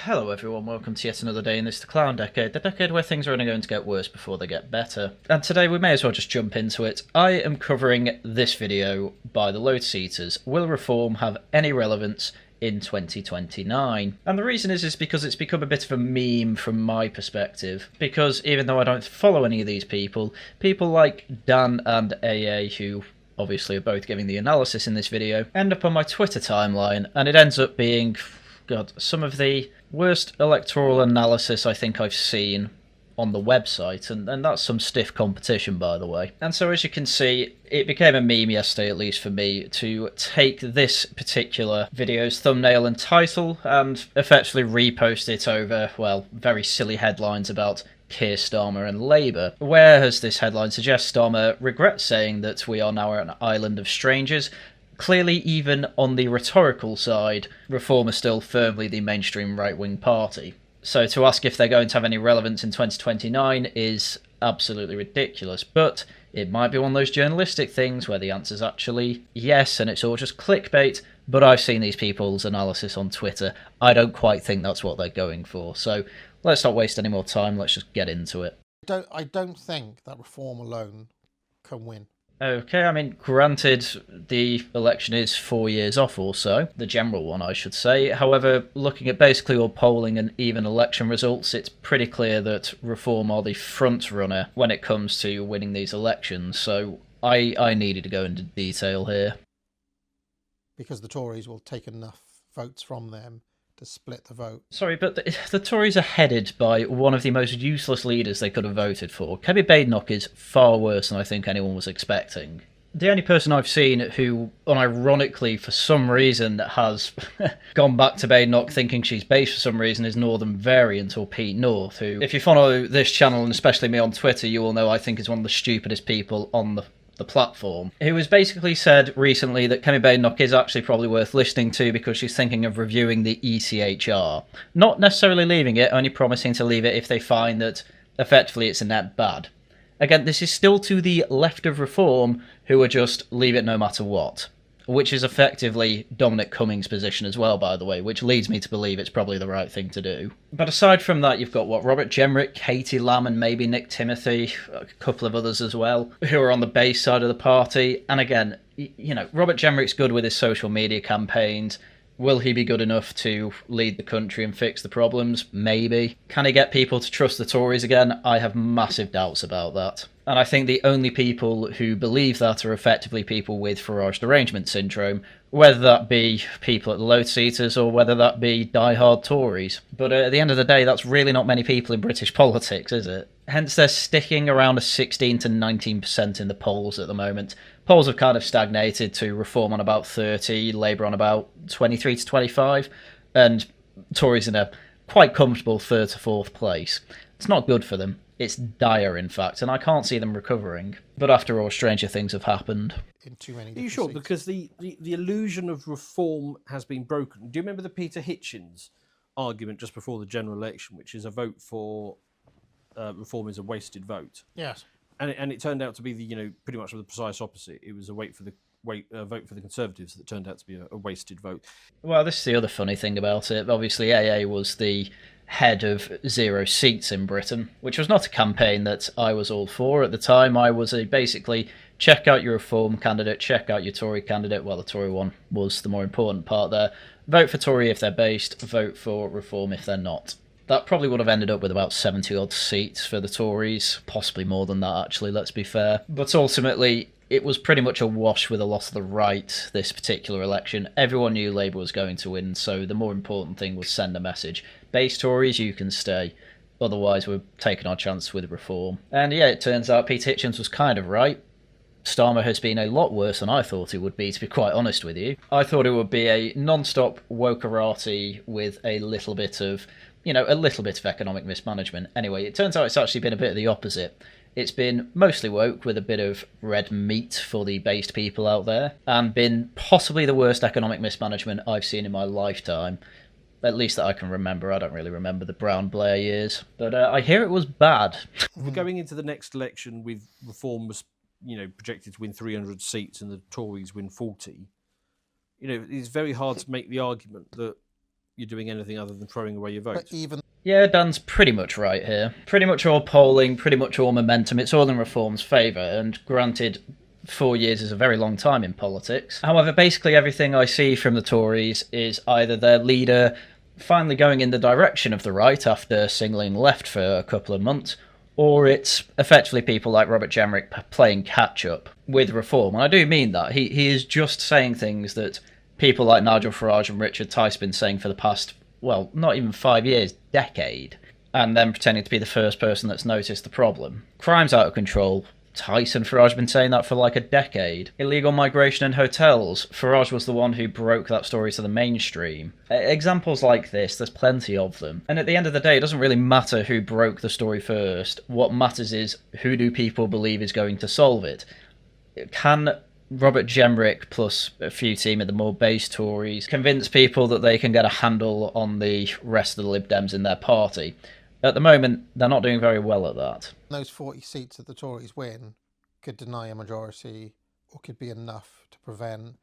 Hello everyone, welcome to yet another day in this the Clown Decade, the decade where things are only going to get worse before they get better. And today we may as well just jump into it. I am covering this video by the Lotus Eaters. Will reform have any relevance in 2029? And the reason is because it's become a bit of a meme from my perspective, because even though I don't follow any of these people like Dan and AA, who obviously are both giving the analysis in this video, end up on my Twitter timeline, and it ends up being, God, some of the worst electoral analysis I think I've seen on the website, and that's some stiff competition, by the way. And so as you can see, it became a meme yesterday, at least for me, to take this particular video's thumbnail and title and effectively repost it over, well, very silly headlines about Keir Starmer and Labour. Whereas this headline suggests Starmer regrets saying that we are now an island of strangers, clearly, even on the rhetorical side, Reform is still firmly the mainstream right-wing party. So to ask if they're going to have any relevance in 2029 is absolutely ridiculous, but it might be one of those journalistic things where the answer's actually yes, and it's all just clickbait, but I've seen these people's analysis on Twitter. I don't quite think that's what they're going for, so let's not waste any more time, let's just get into it. I don't think that Reform alone can win. Okay, I mean, granted, the election is 4 years off or so, the general one, I should say. However, looking at basically all polling and even election results, it's pretty clear that Reform are the front runner when it comes to winning these elections, so I needed to go into detail here. Because the Tories will take enough votes from them to split the vote. Sorry, but the Tories are headed by one of the most useless leaders they could have voted for. Kemi Badenoch is far worse than I think anyone was expecting. The only person I've seen who, unironically, for some reason, has gone back to Badenoch thinking she's base for some reason is Northern Variant, or Pete North, who, if you follow this channel, and especially me on Twitter, you will know I think is one of the stupidest people on the platform, who has basically said recently that Kemi Badenoch is actually probably worth listening to because she's thinking of reviewing the ECHR. Not necessarily leaving it, only promising to leave it if they find that effectively it's a net bad. Again, this is still to the left of Reform, who are just leave it no matter what. Which is effectively Dominic Cummings' position as well, by the way, which leads me to believe it's probably the right thing to do. But aside from that, you've got, Robert Jenrick, Katie Lamb, and maybe Nick Timothy, a couple of others as well, who are on the base side of the party. And again, you know, Robert Jenrick's good with his social media campaigns. Will he be good enough to lead the country and fix the problems? Maybe. Can he get people to trust the Tories again? I have massive doubts about that. And I think the only people who believe that are effectively people with Farage derangement syndrome, whether that be people at the Lotus Eaters or whether that be die-hard Tories. But at the end of the day, that's really not many people in British politics, is it? Hence, they're sticking around a 16 to 19% in the polls at the moment. Polls have kind of stagnated to Reform on about 30, Labour on about 23 to 25, and Tories in a quite comfortable third to fourth place. It's not good for them. It's dire, in fact, and I can't see them recovering. But after all, stranger things have happened. In too many. Are you sure? Because the illusion of Reform has been broken. Do you remember the Peter Hitchens argument just before the general election, which is a vote for Reform is a wasted vote? Yes. And it turned out to be pretty much the precise opposite. It was a vote for the Conservatives that turned out to be a wasted vote. Well, this is the other funny thing about it. Obviously, AA was the head of 0 seats in Britain, which was not a campaign that I was all for at the time. I was basically check out your Reform candidate, check out your Tory candidate. Well, the Tory one was the more important part there. Vote for Tory if they're based, vote for Reform if they're not. That probably would have ended up with about 70-odd seats for the Tories, possibly more than that, actually, let's be fair. But ultimately, it was pretty much a wash with a lot of the right, this particular election. Everyone knew Labour was going to win, so the more important thing was send a message. Base Tories, you can stay. Otherwise, we're taking our chance with Reform. And yeah, it turns out Pete Hitchens was kind of right. Starmer has been a lot worse than I thought it would be, to be quite honest with you. I thought it would be a non-stop wokerati with a little bit of economic mismanagement. Anyway, it turns out it's actually been a bit of the opposite. It's been mostly woke with a bit of red meat for the based people out there, and been possibly the worst economic mismanagement I've seen in my lifetime. At least that I can remember. I don't really remember the Brown Blair years, but I hear it was bad. We're going into the next election with Reform was, projected to win 300 seats and the Tories win 40. It's very hard to make the argument that you're doing anything other than throwing away your vote. But even Yeah, Dan's pretty much right here. Pretty much all polling, pretty much all momentum. It's all in Reform's favour, and granted, 4 years is a very long time in politics. However, basically everything I see from the Tories is either their leader finally going in the direction of the right after singling left for a couple of months, or it's effectively people like Robert Jenrick playing catch-up with Reform. And I do mean that. He is just saying things that people like Nigel Farage and Richard Tice have been saying for the past, well, not even 5 years, decade, and then pretending to be the first person that's noticed the problem. Crime's out of control. Tice and Farage have been saying that for like a decade. Illegal migration in hotels. Farage was the one who broke that story to the mainstream. Examples like this, there's plenty of them. And at the end of the day, it doesn't really matter who broke the story first. What matters is, who do people believe is going to solve it? Can Robert Jenrick plus a few team of the more base Tories convince people that they can get a handle on the rest of the Lib Dems in their party? At the moment, they're not doing very well at that. those 40 seats that the Tories win could deny a majority, or could be enough to prevent,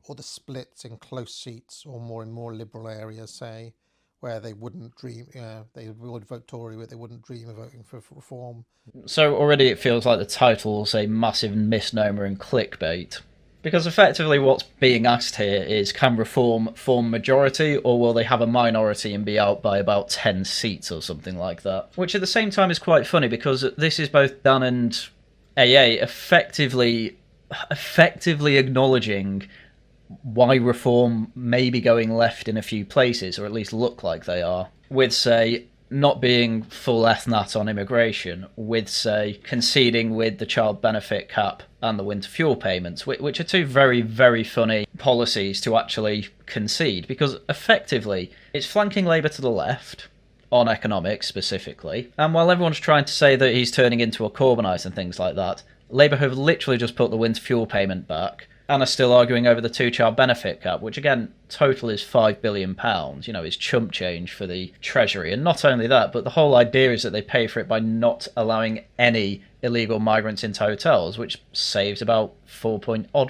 or the splits in close seats or more liberal areas, say, where they wouldn't dream, they would vote Tory, but they wouldn't dream of voting for Reform. So already it feels like the title's a massive misnomer and clickbait. Because effectively what's being asked here is, can Reform form majority, or will they have a minority and be out by about 10 seats or something like that? Which at the same time is quite funny, because this is both Dan and AA effectively acknowledging why Reform may be going left in a few places, or at least look like they are, with, say, not being full ethnat on immigration, with, say, conceding with the child benefit cap and the winter fuel payments, which are two very, very funny policies to actually concede, because effectively it's flanking Labour to the left, on economics specifically, and while everyone's trying to say that he's turning into a Corbynite and things like that, Labour have literally just put the winter fuel payment back, and are still arguing over the two-child benefit cap, which again, total is £5 billion. You know, it's chump change for the Treasury. And not only that, but the whole idea is that they pay for it by not allowing any illegal migrants into hotels, which saves about 4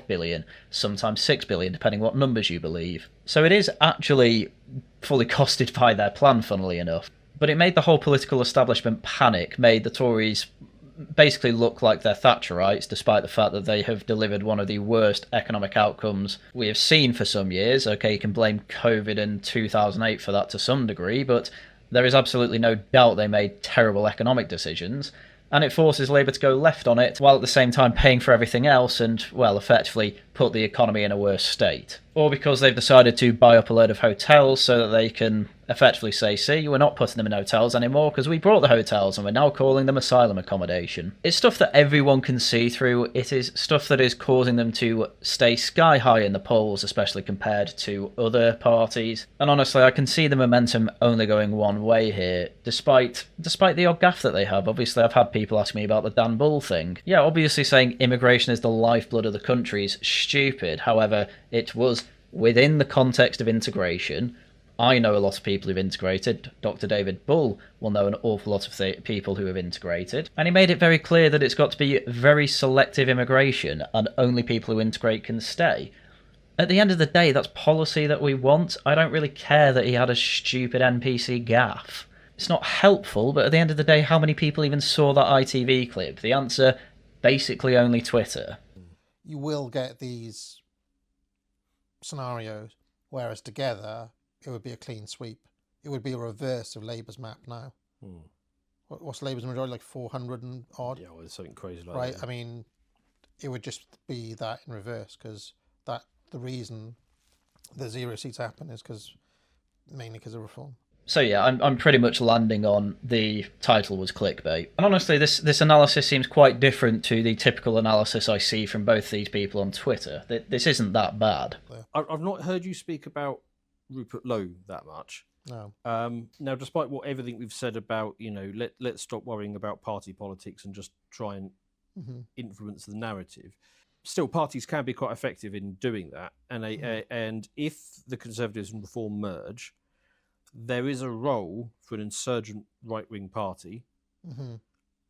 billion, sometimes 6 billion, depending what numbers you believe. So it is actually fully costed by their plan, funnily enough. But it made the whole political establishment panic, made the Tories basically look like they're Thatcherites, despite the fact that they have delivered one of the worst economic outcomes we have seen for some years. Okay, you can blame COVID and 2008 for that to some degree, but there is absolutely no doubt they made terrible economic decisions, and it forces Labour to go left on it, while at the same time paying for everything else and, well, effectively put the economy in a worse state. Or because they've decided to buy up a load of hotels so that they can effectively say, see, we're not putting them in hotels anymore because we brought the hotels and we're now calling them asylum accommodation. It's stuff that everyone can see through. It is stuff that is causing them to stay sky high in the polls, especially compared to other parties. And honestly, I can see the momentum only going one way here, despite the odd gaffe that they have. Obviously, I've had people ask me about the Dan Bull thing. Yeah, obviously saying immigration is the lifeblood of the country is stupid. However, it was within the context of integration. I know a lot of people who've integrated. Dr. David Bull will know an awful lot of people who have integrated. And he made it very clear that it's got to be very selective immigration and only people who integrate can stay. At the end of the day, that's policy that we want. I don't really care that he had a stupid NPC gaffe. It's not helpful, but at the end of the day, how many people even saw that ITV clip? The answer, basically only Twitter. You will get these scenarios, whereas together it would be a clean sweep. It would be a reverse of Labour's map now. What's Labour's majority, like 400 and odd? Yeah, well, it's something crazy like right? that. I mean, it would just be that in reverse, because the reason the 0 seats happen is mainly because of Reform. So yeah, I'm pretty much landing on the title was clickbait. And honestly, this analysis seems quite different to the typical analysis I see from both these people on Twitter. This isn't that bad. I've not heard you speak about Rupert Lowe that much. No. Now, despite everything we've said about, let's stop worrying about party politics and just try and influence the narrative. Still, parties can be quite effective in doing that. And if the Conservatives and Reform merge, there is a role for an insurgent right-wing party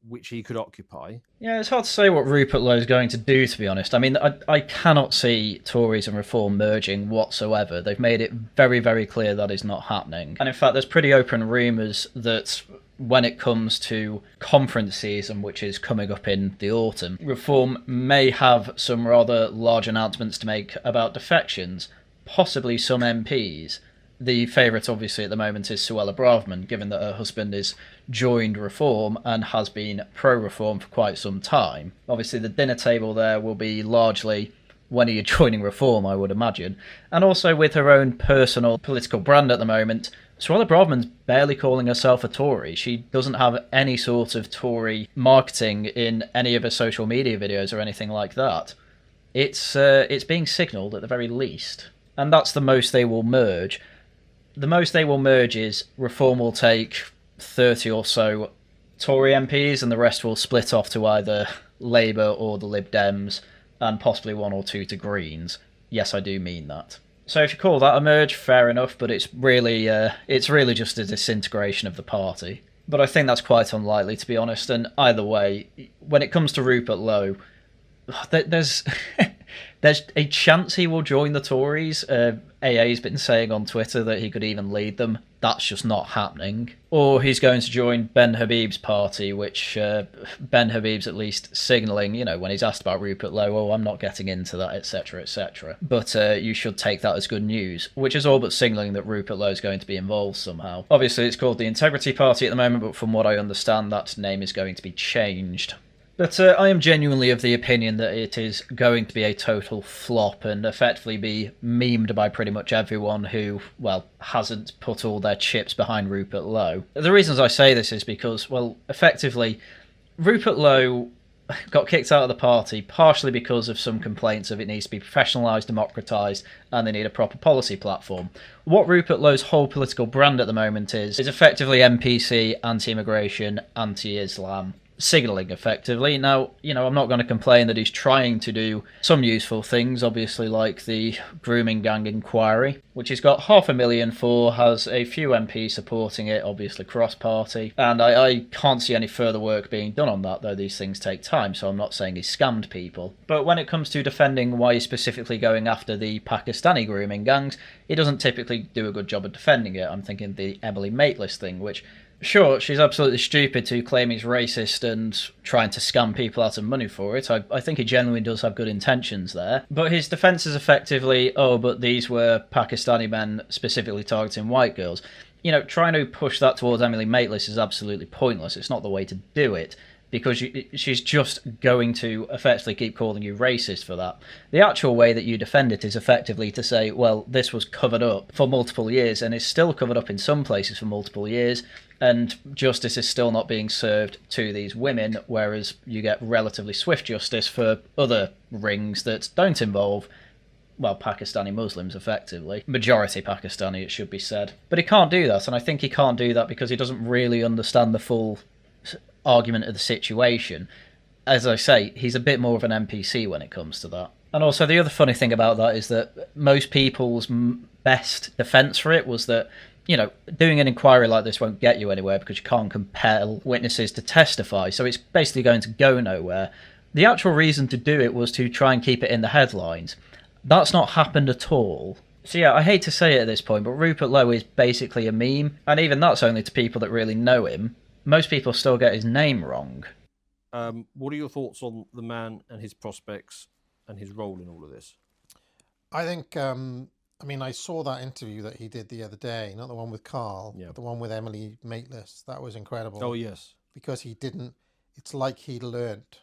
which he could occupy. Yeah, it's hard to say what Rupert Lowe is going to do, to be honest. I mean, I cannot see Tories and Reform merging whatsoever. They've made it very, very clear that is not happening. And in fact, there's pretty open rumours that when it comes to conference season, which is coming up in the autumn, Reform may have some rather large announcements to make about defections, possibly some MPs. The favourite, obviously, at the moment is Suella Braverman, given that her husband is joined Reform and has been pro-Reform for quite some time. Obviously, the dinner table there will be largely, when are you joining Reform, I would imagine. And also with her own personal political brand at the moment, Suella Braverman's barely calling herself a Tory. She doesn't have any sort of Tory marketing in any of her social media videos or anything like that. It's being signalled at the very least. And that's the most they will merge. The most they will merge is Reform will take 30 or so Tory MPs and the rest will split off to either Labour or the Lib Dems and possibly one or two to Greens. Yes, I do mean that. So if you call that a merge, fair enough, but it's really just a disintegration of the party. But I think that's quite unlikely, to be honest, and either way, when it comes to Rupert Lowe, there's there's a chance he will join the Tories. AA's been saying on Twitter that he could even lead them. That's just not happening. Or he's going to join Ben Habib's party, which Ben Habib's at least signalling, when he's asked about Rupert Lowe, oh, I'm not getting into that, etc., etc. But you should take that as good news, which is all but signalling that Rupert Lowe is going to be involved somehow. Obviously, it's called the Integrity Party at the moment, but from what I understand, that name is going to be changed. But I am genuinely of the opinion that it is going to be a total flop and effectively be memed by pretty much everyone who, hasn't put all their chips behind Rupert Lowe. The reasons I say this is because, effectively, Rupert Lowe got kicked out of the party partially because of some complaints of it needs to be professionalised, democratised, and they need a proper policy platform. What Rupert Lowe's whole political brand at the moment is effectively NPC, anti-immigration, anti-Islam, signalling effectively. Now, I'm not going to complain that he's trying to do some useful things, obviously, like the grooming gang inquiry, which he's got 500,000 for, has a few MPs supporting it, obviously cross-party, and I can't see any further work being done on that, though these things take time, so I'm not saying he's scammed people. But when it comes to defending why he's specifically going after the Pakistani grooming gangs, he doesn't typically do a good job of defending it. I'm thinking the Emily Maitlis thing, which, sure, she's absolutely stupid to claim he's racist and trying to scam people out of money for it. I think he genuinely does have good intentions there. But his defence is effectively, but these were Pakistani men specifically targeting white girls. Trying to push that towards Emily Maitlis is absolutely pointless. It's not the way to do it, because she's just going to effectively keep calling you racist for that. The actual way that you defend it is effectively to say, this was covered up for multiple years and is still covered up in some places for multiple years, and justice is still not being served to these women, whereas you get relatively swift justice for other rings that don't involve, Pakistani Muslims, effectively. Majority Pakistani, it should be said. But he can't do that, and I think he can't do that because he doesn't really understand the full argument of the situation. As I say, he's a bit more of an NPC when it comes to that. And also, the other funny thing about that is that most people's best defence for it was that, doing an inquiry like this won't get you anywhere because you can't compel witnesses to testify, so it's basically going to go nowhere. The actual reason to do it was to try and keep it in the headlines. That's not happened at all. So yeah, I hate to say it at this point, but Rupert Lowe is basically a meme, and even that's only to people that really know him. Most people still get his name wrong. What are your thoughts on the man and his prospects and his role in all of this? I think, I saw that interview that he did the other day, not the one with Carl, but the one with Emily Maitlis. That was incredible. Oh, yes. Because it's like he learnt.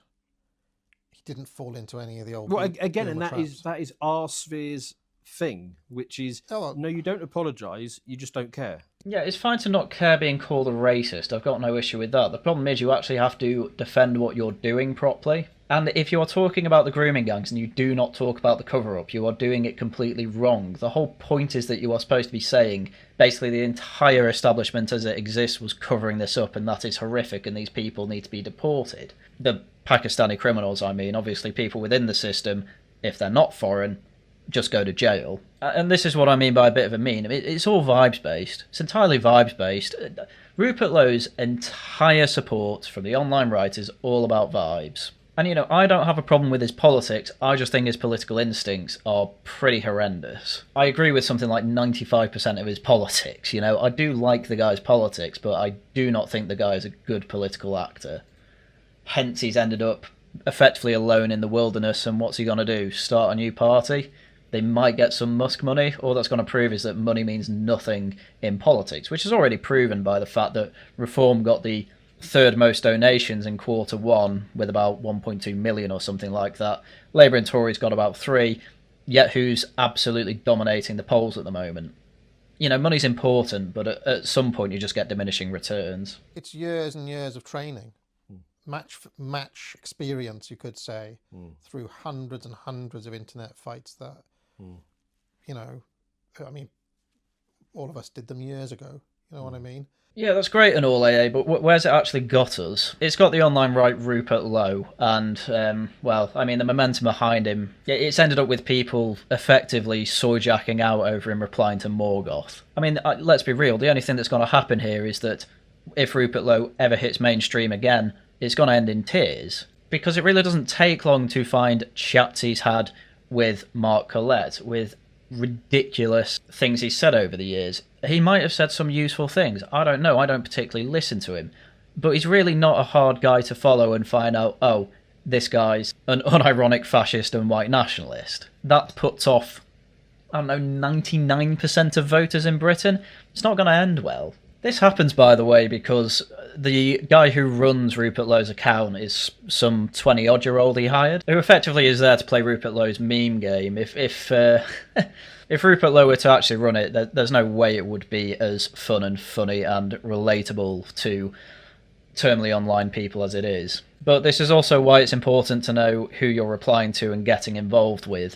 He didn't fall into any of the old... Again, and that is our sphere's thing, which is, no, you don't apologise, you just don't care. Yeah, it's fine to not care being called a racist. I've got no issue with that. The problem is you actually have to defend what you're doing properly. And if you're talking about the grooming gangs and you do not talk about the cover-up, you are doing it completely wrong. The whole point is that you are supposed to be saying, basically the entire establishment as it exists was covering this up, and that is horrific, and these people need to be deported. The Pakistani criminals, obviously people within the system, if they're not foreign, just go to jail. And this is what I mean by a bit of a meme. It's all vibes-based. It's entirely vibes-based. Rupert Lowe's entire support from the online right is all about vibes. And, I don't have a problem with his politics. I just think his political instincts are pretty horrendous. I agree with something like 95% of his politics. I do like the guy's politics, but I do not think the guy is a good political actor. Hence, he's ended up effectively alone in the wilderness, and what's he going to do? Start a new party? They might get some Musk money. All that's going to prove is that money means nothing in politics, which is already proven by the fact that Reform got the third most donations in Q1 with about 1.2 million or something like that. Labour and Tories got about 3, yet who's absolutely dominating the polls at the moment? Money's important, but at some point you just get diminishing returns. It's years and years of training. Match experience, you could say, through hundreds and hundreds of internet fights that, all of us did them years ago. You know what I mean? Yeah, that's great and all, AA, but where's it actually got us? It's got the online right Rupert Lowe, and, the momentum behind him, it's ended up with people effectively soy-jacking out over him replying to Morgoth. Let's be real, the only thing that's going to happen here is that if Rupert Lowe ever hits mainstream again, it's going to end in tears, because it really doesn't take long to find chats he's had with Mark Collette, with ridiculous things he's said over the years. He might have said some useful things. I don't know. I don't particularly listen to him. But he's really not a hard guy to follow and find out, oh, this guy's an unironic fascist and white nationalist. That puts off, 99% of voters in Britain. It's not going to end well. This happens, by the way, because the guy who runs Rupert Lowe's account is some 20-odd-year-old he hired, who effectively is there to play Rupert Lowe's meme game. If Rupert Lowe were to actually run it, there's no way it would be as fun and funny and relatable to terminally online people as it is. But this is also why it's important to know who you're replying to and getting involved with.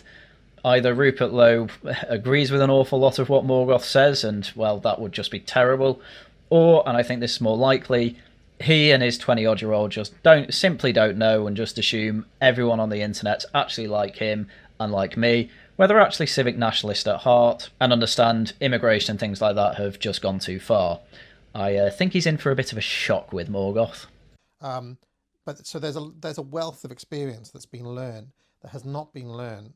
Either Rupert Lowe agrees with an awful lot of what Morgoth says, and, well, that would just be terrible, or, and I think this is more likely, he and his 20-odd-year-old just simply don't know and just assume everyone on the internet's actually like him and like me, where they're actually civic nationalist at heart and understand immigration and things like that have just gone too far. I think he's in for a bit of a shock with Morgoth. But so there's a wealth of experience that's been learned that has not been learned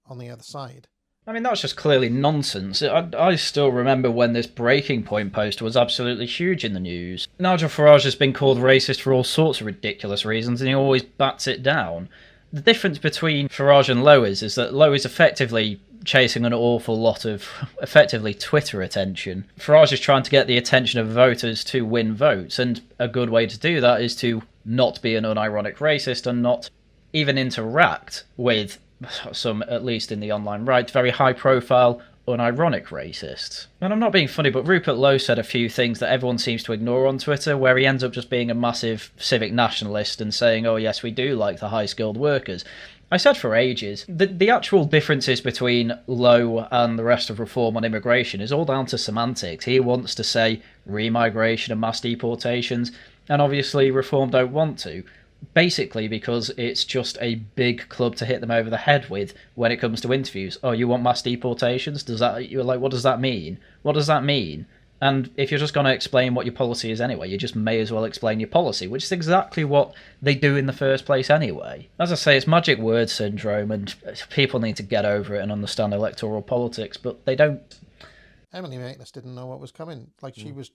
on the other side. That's just clearly nonsense. I still remember when this Breaking Point post was absolutely huge in the news. Nigel Farage has been called racist for all sorts of ridiculous reasons, and he always bats it down. The difference between Farage and Lowe is that Lowe is effectively chasing an awful lot of, effectively, Twitter attention. Farage is trying to get the attention of voters to win votes, and a good way to do that is to not be an unironic racist and not even interact with some, at least in the online right, very high-profile, unironic racists. And I'm not being funny, but Rupert Lowe said a few things that everyone seems to ignore on Twitter, where he ends up just being a massive civic nationalist and saying, oh yes, we do like the high-skilled workers. I said for ages, the actual differences between Lowe and the rest of Reform on immigration is all down to semantics. He wants to say remigration and mass deportations, and obviously Reform don't want to. Basically because it's just a big club to hit them over the head with when it comes to interviews. Oh, you want mass deportations? You're like, what does that mean? What does that mean? And if you're just going to explain what your policy is anyway, you just may as well explain your policy, which is exactly what they do in the first place anyway. As I say, it's magic word syndrome, and people need to get over it and understand electoral politics, but they don't. Emily Maitness didn't know what was coming. She was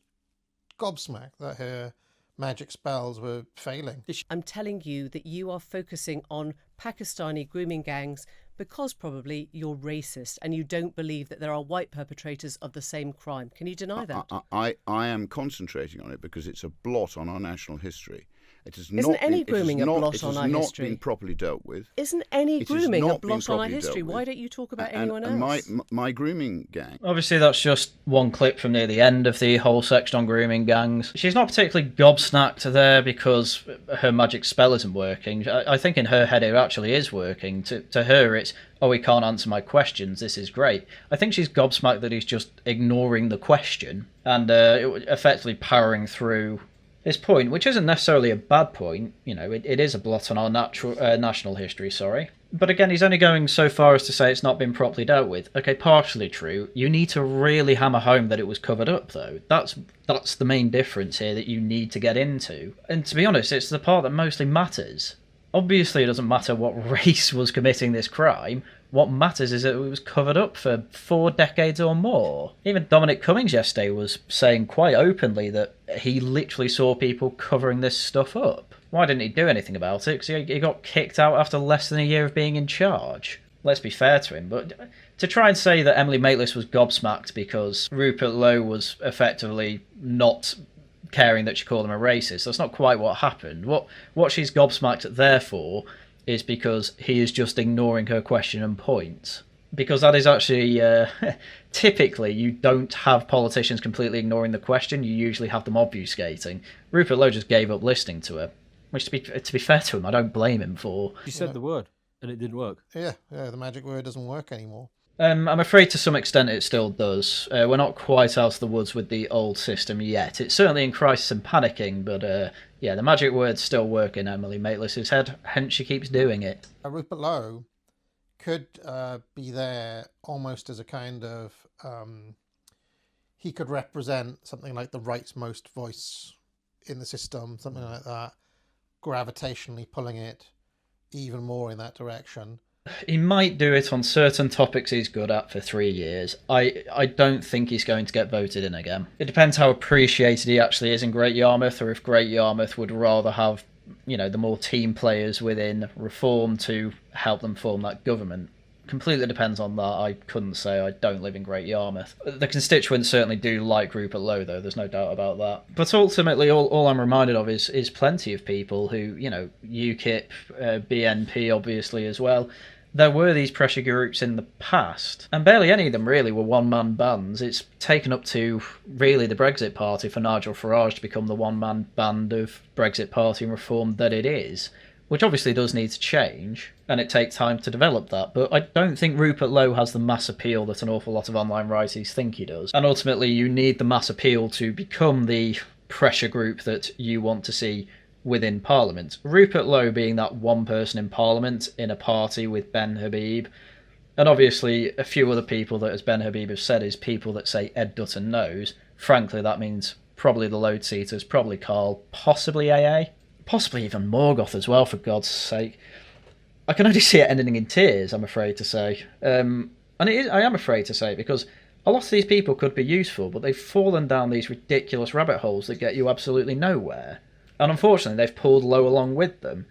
gobsmacked that her magic spells were failing. I'm telling you that you are focusing on Pakistani grooming gangs because probably you're racist and you don't believe that there are white perpetrators of the same crime. Can you deny that? I am concentrating on it because it's a blot on our national history. Isn't any grooming a blot on our history? It has not been properly dealt with. Isn't any grooming a blot on our history? Why don't you talk about anyone else? My grooming gang. Obviously, that's just one clip from near the end of the whole section on grooming gangs. She's not particularly gobsmacked there because her magic spell isn't working. I think in her head it actually is working. To her, it's, oh, he can't answer my questions, this is great. I think she's gobsmacked that he's just ignoring the question and effectively powering through his point, which isn't necessarily a bad point. It is a blot on our national history, sorry. But again, he's only going so far as to say it's not been properly dealt with. Okay, partially true. You need to really hammer home that it was covered up, though. That's the main difference here that you need to get into. And to be honest, it's the part that mostly matters. Obviously, it doesn't matter what race was committing this crime. What matters is that it was covered up for 4 decades or more. Even Dominic Cummings yesterday was saying quite openly that he literally saw people covering this stuff up. Why didn't he do anything about it? Because he got kicked out after less than a year of being in charge. Let's be fair to him, but to try and say that Emily Maitlis was gobsmacked because Rupert Lowe was effectively not caring that she called him a racist, that's not quite what happened. What she's gobsmacked there for is because he is just ignoring her question and point. Because that is actually, typically, you don't have politicians completely ignoring the question, you usually have them obfuscating. Rupert Lowe just gave up listening to her. Which, to be fair to him, I don't blame him for. She said the word, and it didn't work. Yeah, the magic word doesn't work anymore. I'm afraid to some extent it still does. We're not quite out of the woods with the old system yet. It's certainly in crisis and panicking, but yeah, the magic words still work in Emily Maitlis's head, hence she keeps doing it. Rupert Lowe could be there almost as a kind of... he could represent something like the rightmost voice in the system, something like that, gravitationally pulling it even more in that direction. He might do it on certain topics he's good at for 3 years. I don't think he's going to get voted in again. It depends how appreciated he actually is in Great Yarmouth, or if Great Yarmouth would rather have, the more team players within Reform to help them form that government. Completely depends on that. I couldn't say. I don't live in Great Yarmouth. The constituents certainly do like Rupert Lowe, though. There's no doubt about that. But ultimately, all I'm reminded of is plenty of people who, UKIP, BNP, obviously, as well. There were these pressure groups in the past, and barely any of them really were one-man bands. It's taken up to, really, the Brexit Party for Nigel Farage to become the one-man band of Brexit Party and Reform that it is, which obviously does need to change, and it takes time to develop that, but I don't think Rupert Lowe has the mass appeal that an awful lot of online writers think he does. And ultimately, you need the mass appeal to become the pressure group that you want to see within Parliament. Rupert Lowe being that one person in Parliament in a party with Ben Habib, and obviously a few other people that, as Ben Habib has said, is people that say Ed Dutton knows. Frankly, that means probably the Lotus Eaters, probably Carl, possibly AA, possibly even Morgoth as well, for God's sake. I can only see it ending in tears, I'm afraid to say. And I am afraid to say, because a lot of these people could be useful, but they've fallen down these ridiculous rabbit holes that get you absolutely nowhere. And unfortunately, they've pulled Lowe along with them.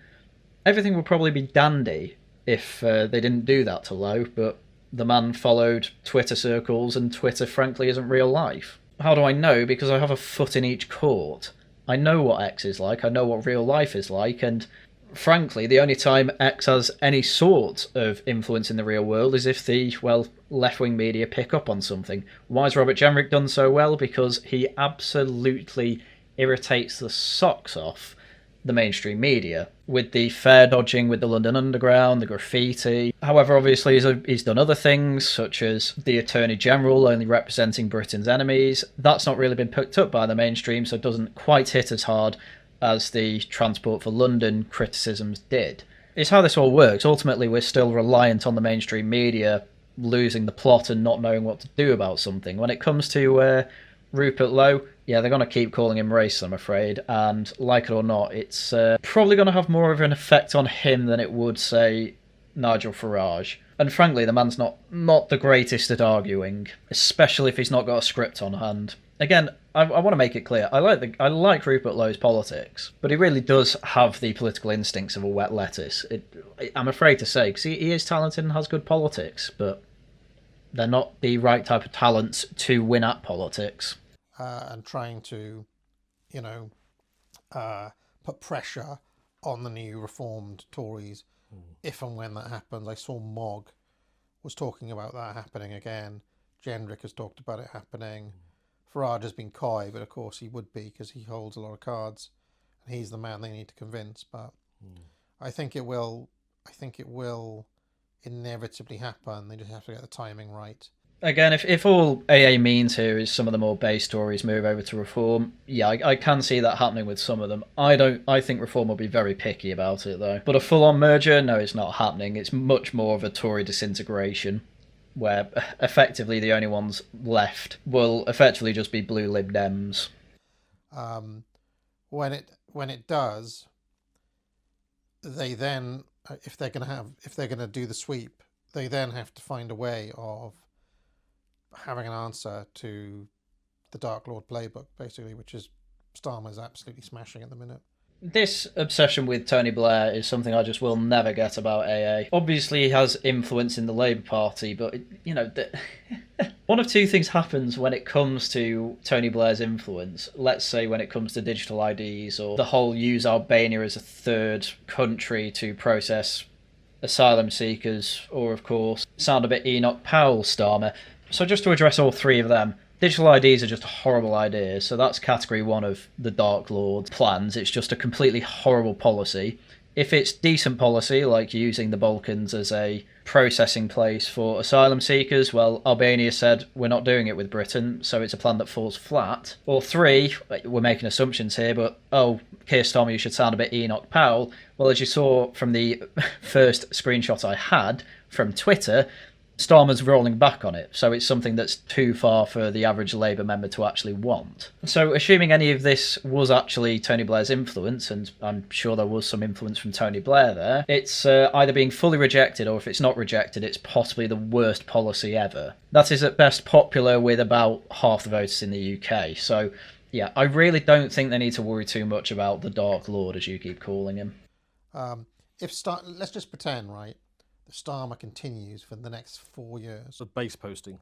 Everything would probably be dandy if they didn't do that to Lowe, but the man followed Twitter circles, and Twitter, frankly, isn't real life. How do I know? Because I have a foot in each court. I know what X is like, I know what real life is like, and frankly, the only time X has any sort of influence in the real world is if the, left-wing media pick up on something. Why has Robert Jenrick done so well? Because he absolutely irritates the socks off the mainstream media with the fare dodging with the London Underground, the graffiti. However, obviously he's done other things, such as the Attorney General only representing Britain's enemies. That's not really been picked up by the mainstream, so it doesn't quite hit as hard as the Transport for London criticisms did. It's how this all works. Ultimately, we're still reliant on the mainstream media losing the plot and not knowing what to do about something. When it comes to Rupert Lowe, yeah, they're going to keep calling him racist, I'm afraid, and like it or not, it's probably going to have more of an effect on him than it would, say, Nigel Farage. And frankly, the man's not the greatest at arguing, especially if he's not got a script on hand. Again, I want to make it clear, I like Rupert Lowe's politics, but he really does have the political instincts of a wet lettuce. I'm afraid to say, because he is talented and has good politics, but they're not the right type of talents to win at politics. And trying to, put pressure on the new reformed Tories if and when that happens. I saw Mogg was talking about that happening again. Jenrick has talked about it happening. Farage has been coy, but of course he would be because he holds a lot of cards and he's the man they need to convince. But I think it will inevitably happen. They just have to get the timing right. Again, if all AA means here is some of the more base Tories move over to Reform, yeah, I can see that happening with some of them. I think Reform will be very picky about it, though. But a full-on merger, no, it's not happening. It's much more of a Tory disintegration, where effectively the only ones left will effectively just be blue Lib Dems. When it does, they then, if they're going to do the sweep, they then have to find a way of having an answer to the Dark Lord playbook, basically, which is Starmer's absolutely smashing at the minute. This obsession with Tony Blair is something I just will never get about AA. Obviously, he has influence in the Labour Party, but, one of two things happens when it comes to Tony Blair's influence. Let's say when it comes to digital IDs, or the whole use Albania as a third country to process asylum seekers, or, of course, sound a bit Enoch Powell Starmer. So just to address all three of them, digital IDs are just a horrible idea, so that's category one of the Dark Lord plans. It's just a completely horrible policy. If it's decent policy, like using the Balkans as a processing place for asylum seekers, well, Albania said we're not doing it with Britain, so it's a plan that falls flat. Or three, we're making assumptions here, but, Keir Starmer, you should sound a bit Enoch Powell. Well, as you saw from the first screenshot I had from Twitter, Starmer's rolling back on it, so it's something that's too far for the average Labour member to actually want. So assuming any of this was actually Tony Blair's influence, and I'm sure there was some influence from Tony Blair there, it's either being fully rejected, or if it's not rejected, it's possibly the worst policy ever. That is at best popular with about half the voters in the UK, so yeah, I really don't think they need to worry too much about the Dark Lord, as you keep calling him. Let's just pretend, right, the Starmer continues for the next 4 years. So based posting,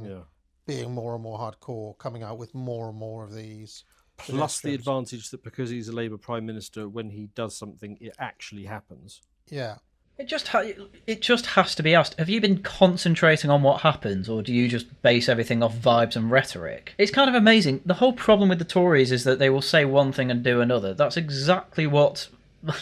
yeah, being more and more hardcore, coming out with more and more of these. Plus the advantage that because he's a Labour Prime Minister, when he does something, it actually happens. Yeah. It just has to be asked, have you been concentrating on what happens, or do you just base everything off vibes and rhetoric? It's kind of amazing. The whole problem with the Tories is that they will say one thing and do another. That's exactly what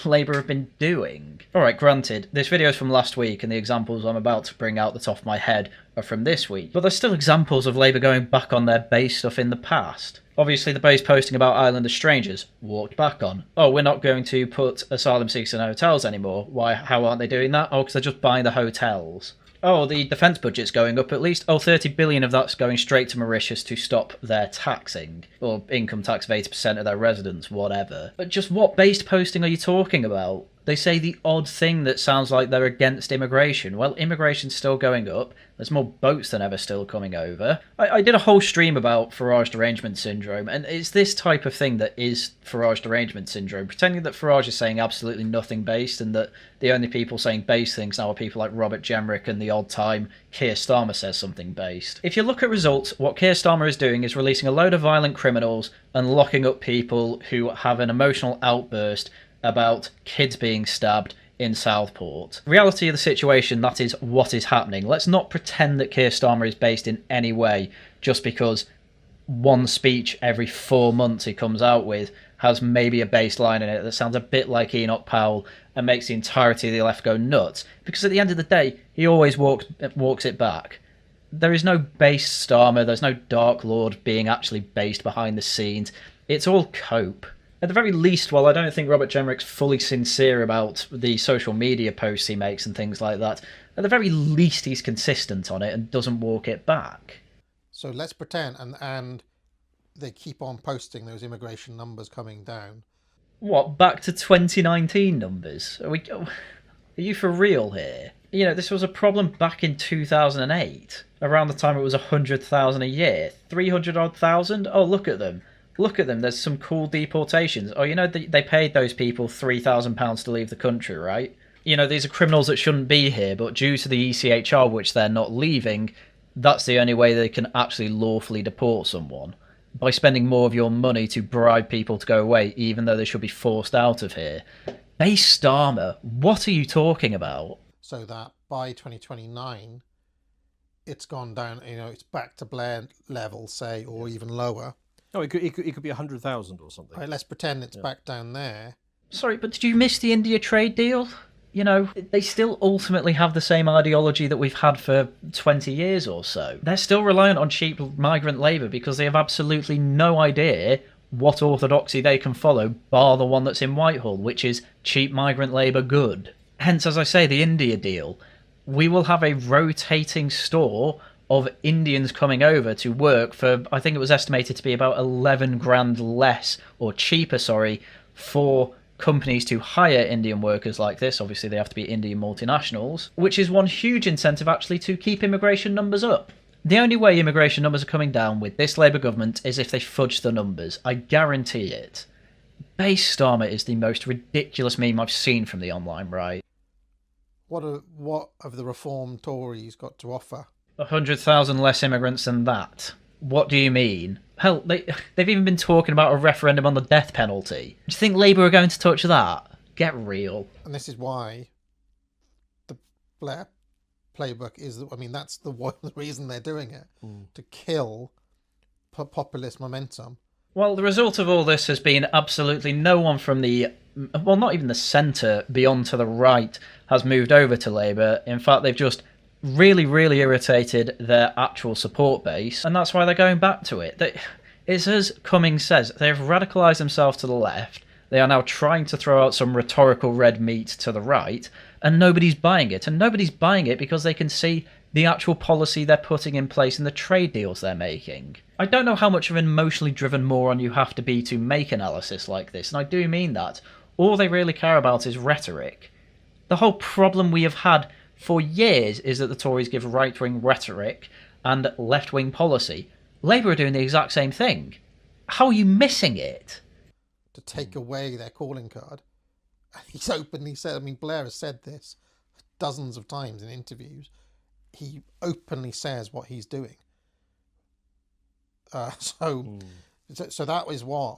Labour have been doing. Alright, granted, this video is from last week and the examples I'm about to bring out the top of my head are from this week, but there's still examples of Labour going back on their base stuff in the past. Obviously, the base posting about Island of Strangers, walked back on. Oh, we're not going to put asylum seekers in hotels anymore. Why? How aren't they doing that? Oh, because they're just buying the hotels. Oh, the defence budget's going up at least. Oh, 30 billion of that's going straight to Mauritius to stop their taxing. Or income tax of 80% of their residents, whatever. But just what based posting are you talking about? They say the odd thing that sounds like they're against immigration. Well, immigration's still going up. There's more boats than ever still coming over. I did a whole stream about Farage derangement syndrome, and it's this type of thing that is Farage derangement syndrome, pretending that Farage is saying absolutely nothing based, and that the only people saying based things now are people like Robert Jenrick, and the odd time Keir Starmer says something based. If you look at results, what Keir Starmer is doing is releasing a load of violent criminals and locking up people who have an emotional outburst about kids being stabbed in Southport. Reality of the situation, that is what is happening. Let's not pretend that Keir Starmer is based in any way just because one speech every 4 months he comes out with has maybe a baseline in it that sounds a bit like Enoch Powell and makes the entirety of the left go nuts. Because at the end of the day, he always walks it back. There is no base Starmer, there's no Dark Lord being actually based behind the scenes. It's all cope. At the very least, while I don't think Robert Jenrick's fully sincere about the social media posts he makes and things like that, at the very least he's consistent on it and doesn't walk it back. So let's pretend, and they keep on posting those immigration numbers coming down. What, back to 2019 numbers? Are you for real here? You know, this was a problem back in 2008. Around the time it was 100,000 a year. 300-odd thousand? Oh, look at them. Look at them, there's some cool deportations. Oh, you know, they paid those people £3,000 to leave the country, right? You know, these are criminals that shouldn't be here, but due to the ECHR, which they're not leaving, that's the only way they can actually lawfully deport someone. By spending more of your money to bribe people to go away, even though they should be forced out of here. Base Starmer, what are you talking about? So that by 2029, it's gone down, it's back to Blair level, say, or even lower. Oh, it could be 100,000 or something. Right, let's pretend it's back down there. Sorry, but did you miss the India trade deal? you know, they still ultimately have the same ideology that we've had for 20 years or so. They're still reliant on cheap migrant labour because they have absolutely no idea what orthodoxy they can follow, bar the one that's in Whitehall, which is cheap migrant labour good. Hence, as I say, the India deal. We will have a rotating store of Indians coming over to work for, I think it was estimated to be about 11 grand less, or cheaper, sorry, for companies to hire Indian workers like this. Obviously, they have to be Indian multinationals, which is one huge incentive actually to keep immigration numbers up. The only way immigration numbers are coming down with this Labour government is if they fudge the numbers. I guarantee it. Base Starmer is the most ridiculous meme I've seen from the online right. What have the Reform Tories got to offer? 100,000 less immigrants than that. What do you mean? Hell, they've even been talking about a referendum on the death penalty. Do you think Labour are going to touch that? Get real. And this is why the Blair playbook is, I mean, that's the reason they're doing it, to kill populist momentum. Well, the result of all this has been absolutely no one from the, well, not even the centre beyond to the right has moved over to Labour. In fact, they've just really, really irritated their actual support base, and that's why they're going back to it. It's as Cummings says, they've radicalised themselves to the left, they are now trying to throw out some rhetorical red meat to the right, and nobody's buying it. And nobody's buying it because they can see the actual policy they're putting in place and the trade deals they're making. I don't know how much of an emotionally driven moron you have to be to make analysis like this, and I do mean that. All they really care about is rhetoric. The whole problem we have had for years is that the Tories give right-wing rhetoric and left-wing policy. Labour are doing the exact same thing. How are you missing it? To take away their calling card. He's openly said, I mean, Blair has said this dozens of times in interviews. He openly says what he's doing. So that is what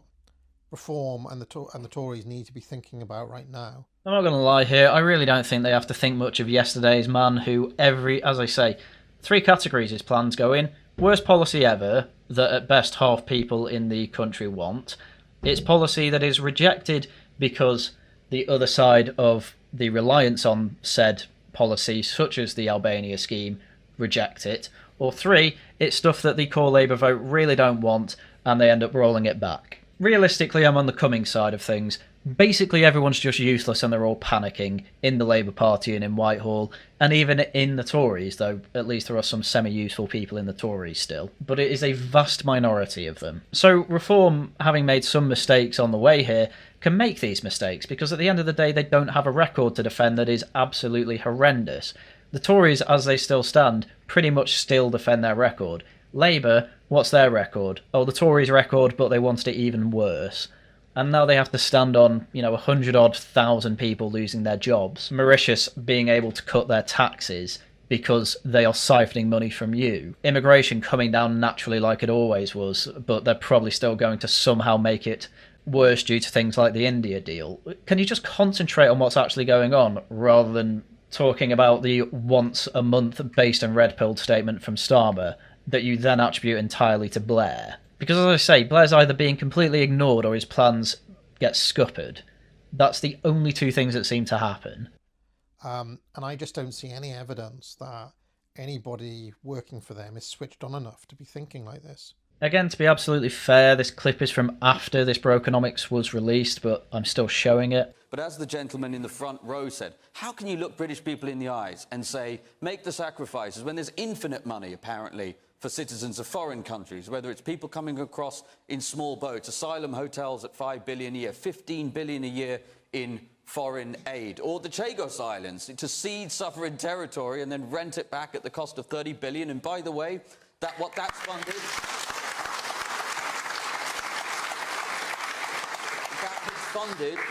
Reform and the Tories need to be thinking about right now. I'm not going to lie here, I really don't think they have to think much of yesterday's man who as I say, 3 categories his plans go in. Worst policy ever, that at best half people in the country want. It's policy that is rejected because the other side of the reliance on said policy, such as the Albania scheme, reject it. Or 3, it's stuff that the core Labour vote really don't want and they end up rolling it back. Realistically, I'm on the Cummings side of things. Basically, everyone's just useless and they're all panicking in the Labour Party and in Whitehall, and even in the Tories, though at least there are some semi-useful people in the Tories still. But it is a vast minority of them. So Reform, having made some mistakes on the way here, can make these mistakes, because at the end of the day, they don't have a record to defend that is absolutely horrendous. The Tories, as they still stand, pretty much still defend their record. Labour, what's their record? Oh, the Tories' record, but they wanted it even worse. And now they have to stand on, 100,000 people losing their jobs. Mauritius being able to cut their taxes because they are siphoning money from you. Immigration coming down naturally like it always was, but they're probably still going to somehow make it worse due to things like the India deal. Can you just concentrate on what's actually going on rather than talking about the once a month based and red-pilled statement from Starmer that you then attribute entirely to Blair? Because, as I say, Blair's either being completely ignored or his plans get scuppered. That's the only 2 things that seem to happen. And I just don't see any evidence that anybody working for them is switched on enough to be thinking like this. Again, to be absolutely fair, this clip is from after this Brokenomics was released, but I'm still showing it. But as the gentleman in the front row said, how can you look British people in the eyes and say, make the sacrifices, when there's infinite money, apparently, for citizens of foreign countries, whether it's people coming across in small boats, asylum hotels at $5 billion a year, $15 billion a year in foreign aid, or the Chagos Islands, to cede sovereign territory and then rent it back at the cost of $30 billion. And by the way, that's funded...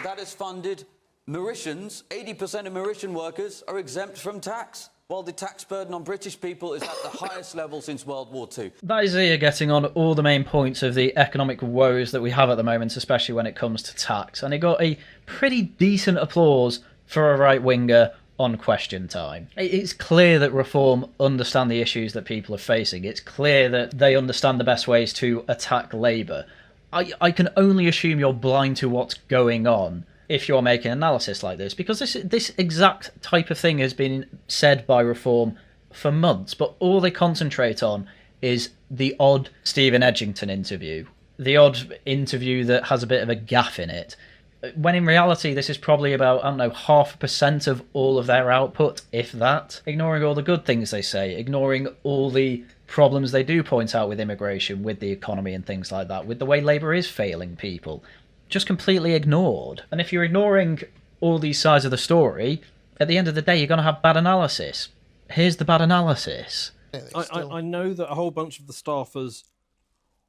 That is funded Mauritians. 80% of Mauritian workers are exempt from tax, while the tax burden on British people is at the highest level since World War II. That is Zia getting on all the main points of the economic woes that we have at the moment, especially when it comes to tax. And it got a pretty decent applause for a right-winger on Question Time. It's clear that Reform understand the issues that people are facing. It's clear that they understand the best ways to attack Labour. I can only assume you're blind to what's going on if you're making analysis like this, because this exact type of thing has been said by Reform for months, but all they concentrate on is the odd Stephen Edgington interview, the odd interview that has a bit of a gaffe in it, when in reality this is probably about, I don't know, 0.5% of all of their output, if that, ignoring all the good things they say, ignoring all the problems they do point out with immigration, with the economy and things like that, with the way Labour is failing people. Just completely ignored. And if you're ignoring all these sides of the story, at the end of the day, you're going to have bad analysis. Here's the bad analysis. I know that a whole bunch of the staffers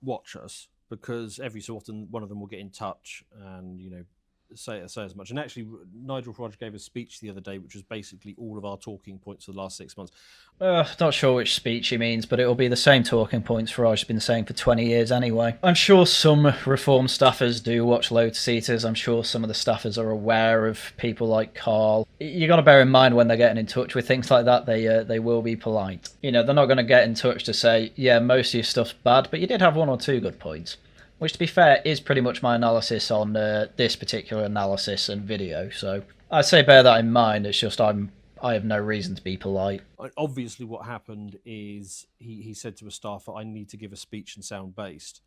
watch us, because every so often one of them will get in touch and, you know, say as much. And actually, Nigel Farage gave a speech the other day, which was basically all of our talking points for the last 6 months. Not sure which speech he means, but it'll be the same talking points Farage has been saying for 20 years anyway. I'm sure some Reform staffers do watch Lotus Eaters. I'm sure some of the staffers are aware of people like Carl. You got to bear in mind when they're getting in touch with things like that, they will be polite. You know, they're not going to get in touch to say, yeah, most of your stuff's bad, but you did have 1 or 2 good points. Which, to be fair, is pretty much my analysis on this particular analysis and video. So I'd say bear that in mind. It's just I have no reason to be polite. Obviously, what happened is he said to a staffer, I need to give a speech and sound based.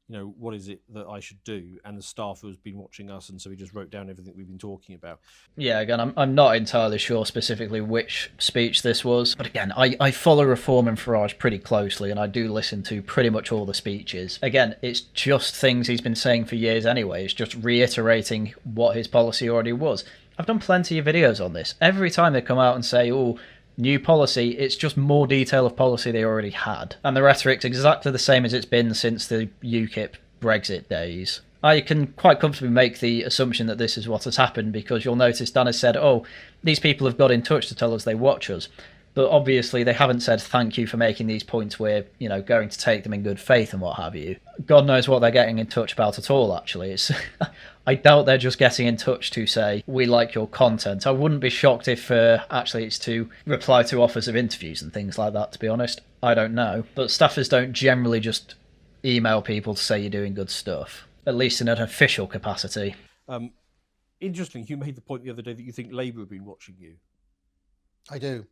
You know, what is it that I should do? And the staffer has been watching us, and so he just wrote down everything we've been talking about. Yeah, again, I'm not entirely sure specifically which speech this was. But again, I follow Reform and Farage pretty closely, and I do listen to pretty much all the speeches. Again, it's just things he's been saying for years anyway. It's just reiterating what his policy already was. I've done plenty of videos on this. Every time they come out and say, oh, new policy, it's just more detail of policy they already had. And the rhetoric's exactly the same as it's been since the UKIP Brexit days. I can quite comfortably make the assumption that this is what has happened, because you'll notice Dan has said, oh, these people have got in touch to tell us they watch us. But obviously they haven't said thank you for making these points, we're, you know, going to take them in good faith and what have you. God knows what they're getting in touch about at all, actually. It's I doubt they're just getting in touch to say, we like your content. I wouldn't be shocked if actually it's to reply to offers of interviews and things like that, to be honest. I don't know. But staffers don't generally just email people to say you're doing good stuff, at least in an official capacity. Interesting, you made the point the other day that you think Labour have been watching you. I do.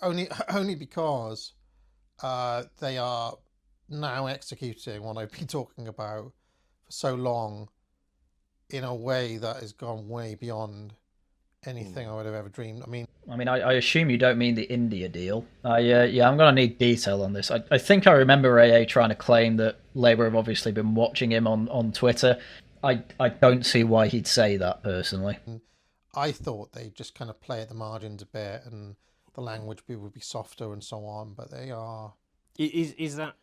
Only because they are now executing what I've been talking about for so long in a way that has gone way beyond anything I would have ever dreamed. I mean, I assume you don't mean the India deal. Yeah, I'm going to need detail on this. I think I remember AA trying to claim that Labour have obviously been watching him on Twitter. I don't see why he'd say that, personally. I thought they'd just kind of play at the margins a bit and the language would be softer and so on, but they are... Is that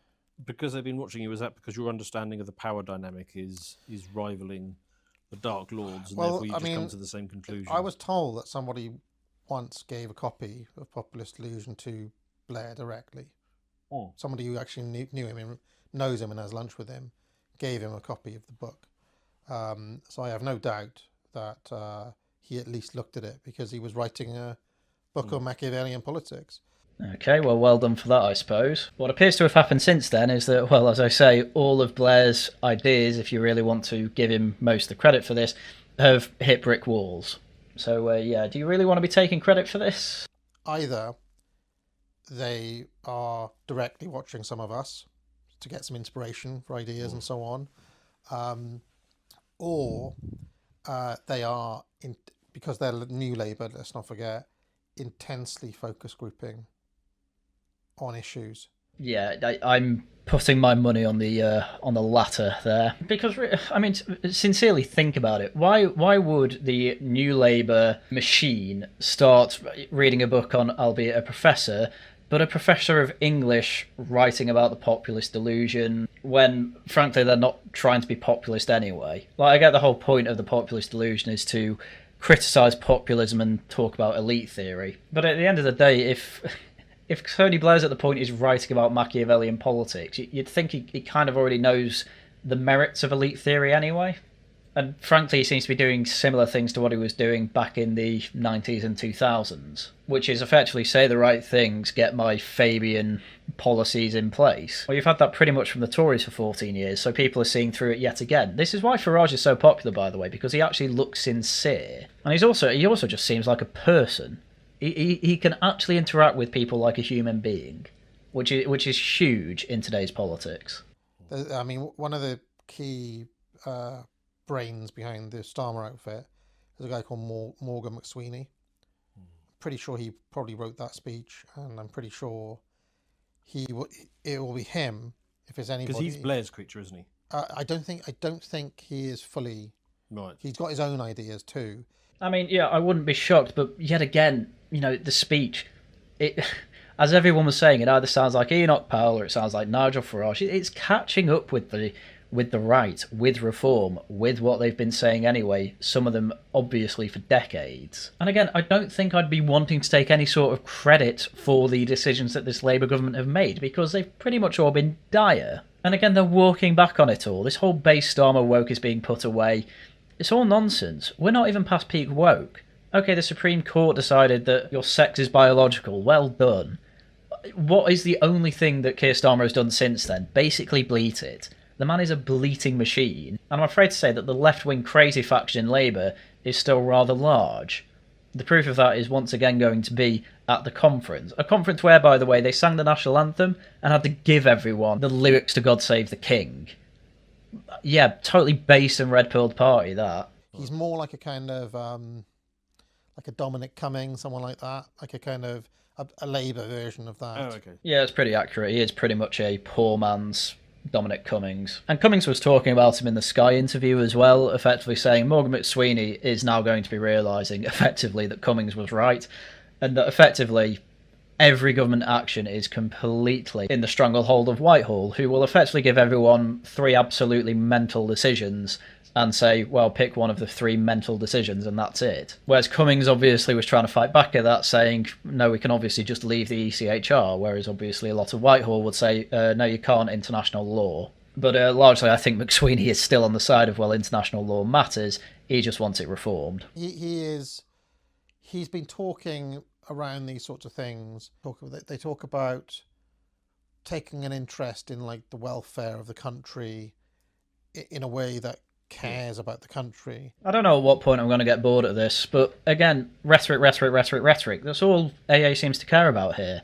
because they've been watching you? Is that because your understanding of the power dynamic is rivaling the Dark Lords, and therefore you just come to the same conclusion? I was told that somebody once gave a copy of Populist Delusion to Blair directly. Oh. Somebody who actually knew him and knows him and has lunch with him gave him a copy of the book. So I have no doubt that he at least looked at it, because he was writing a book on Machiavellian politics. Okay, well done for that, I suppose. What appears to have happened since then is that, well, as I say, all of Blair's ideas, if you really want to give him most of the credit for this, have hit brick walls. So, yeah, do you really want to be taking credit for this? Either they are directly watching some of us to get some inspiration for ideas and so on, or they are, because they're New Labour, let's not forget, intensely focus grouping on issues. Yeah, I'm putting my money on the latter there, because I mean, sincerely think about it. Why would the New Labour machine start reading a book on, albeit a professor, but a professor of English writing about the populist delusion, when frankly they're not trying to be populist anyway? Like, I get the whole point of the populist delusion is to criticise populism and talk about elite theory, but at the end of the day, if Tony Blair's at the point he's writing about Machiavellian politics, you'd think he kind of already knows the merits of elite theory anyway. And frankly, he seems to be doing similar things to what he was doing back in the 90s and 2000s, which is effectively say the right things, get my Fabian policies in place. Well, you've had that pretty much from the Tories for 14 years, so people are seeing through it yet again. This is why Farage is so popular, by the way, because he actually looks sincere. And he also just seems like a person. He can actually interact with people like a human being, which is huge in today's politics. I mean, one of the key brains behind the Starmer outfit is a guy called Morgan McSweeney. Pretty sure he probably wrote that speech, and I'm pretty sure it will be him if it's anybody. Because he's Blair's creature, isn't he? I don't think he is fully. Right. He's got his own ideas too. I mean, yeah, I wouldn't be shocked, but yet again, the speech, as everyone was saying, it either sounds like Enoch Powell or it sounds like Nigel Farage. It's catching up with the right, with reform, with what they've been saying anyway, some of them obviously for decades. And again, I don't think I'd be wanting to take any sort of credit for the decisions that this Labour government have made, because they've pretty much all been dire. And again, they're walking back on it all. This whole base Starmer woke is being put away. It's all nonsense. We're not even past peak woke. Okay, the Supreme Court decided that your sex is biological. Well done. What is the only thing that Keir Starmer has done since then? Basically bleat it. The man is a bleating machine. And I'm afraid to say that the left-wing crazy faction in Labour is still rather large. The proof of that is once again going to be at the conference. A conference where, by the way, they sang the national anthem and had to give everyone the lyrics to God Save the King. Yeah, totally base and red-pilled party, that. He's more like a kind of, like a Dominic Cummings, someone like that. Like a kind of a Labour version of that. Oh, okay. Yeah, it's pretty accurate. He is pretty much a poor man's Dominic Cummings. And Cummings was talking about him in the Sky interview as well, effectively saying Morgan McSweeney is now going to be realising effectively that Cummings was right, and that effectively every government action is completely in the stranglehold of Whitehall, who will effectively give everyone 3 absolutely mental decisions and say, well, pick one of the 3 mental decisions and that's it. Whereas Cummings obviously was trying to fight back at that, saying, no, we can obviously just leave the ECHR, whereas obviously a lot of Whitehall would say, no, you can't, international law. But largely I think McSweeney is still on the side of, well, international law matters, he just wants it reformed. He's been talking around these sorts of things. They talk about taking an interest in like the welfare of the country in a way that cares about the country. I don't know at what point I'm going to get bored of this, but again, rhetoric. That's all AA seems to care about here.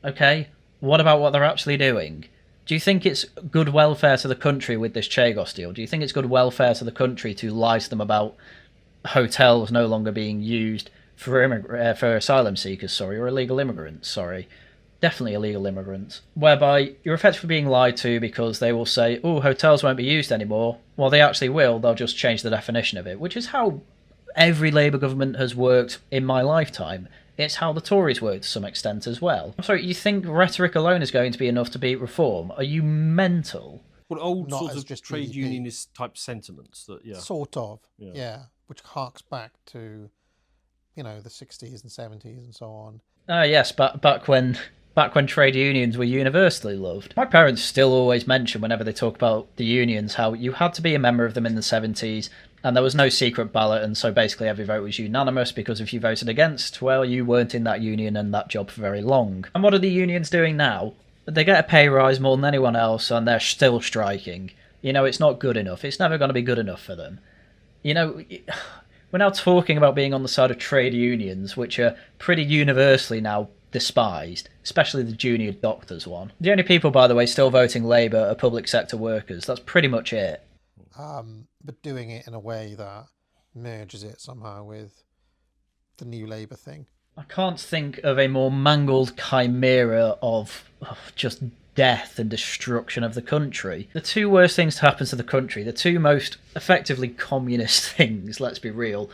Okay, what about what they're actually doing? Do you think it's good welfare to the country with this Chagos deal? Do you think it's good welfare to the country to lie to them about hotels no longer being used for asylum seekers, or illegal immigrants, Definitely illegal immigrants. Whereby you're effectively being lied to because they will say, oh, hotels won't be used anymore. Well, they actually will. They'll just change the definition of it, which is how every Labour government has worked in my lifetime. It's how the Tories worked to some extent as well. I'm sorry, you think rhetoric alone is going to be enough to beat reform? Are you mental? Well, old Not sorts as of just trade GDP. unionist type sentiments that, yeah. Sort of, Yeah. yeah. Which harks back to, the 60s and 70s and so on. Yes, back when trade unions were universally loved. My parents still always mention whenever they talk about the unions how you had to be a member of them in the 70s and there was no secret ballot, and so basically every vote was unanimous, because if you voted against, well, you weren't in that union and that job for very long. And what are the unions doing now? They get a pay rise more than anyone else and they're still striking. It's not good enough. It's never going to be good enough for them. We're now talking about being on the side of trade unions, which are pretty universally now despised, especially the junior doctors one. The only people, by the way, still voting Labour are public sector workers. That's pretty much it. But doing it in a way that merges it somehow with the new Labour thing. I can't think of a more mangled chimera of just death and destruction of the country. The 2 worst things to happen to the country, the 2 most effectively communist things, let's be real,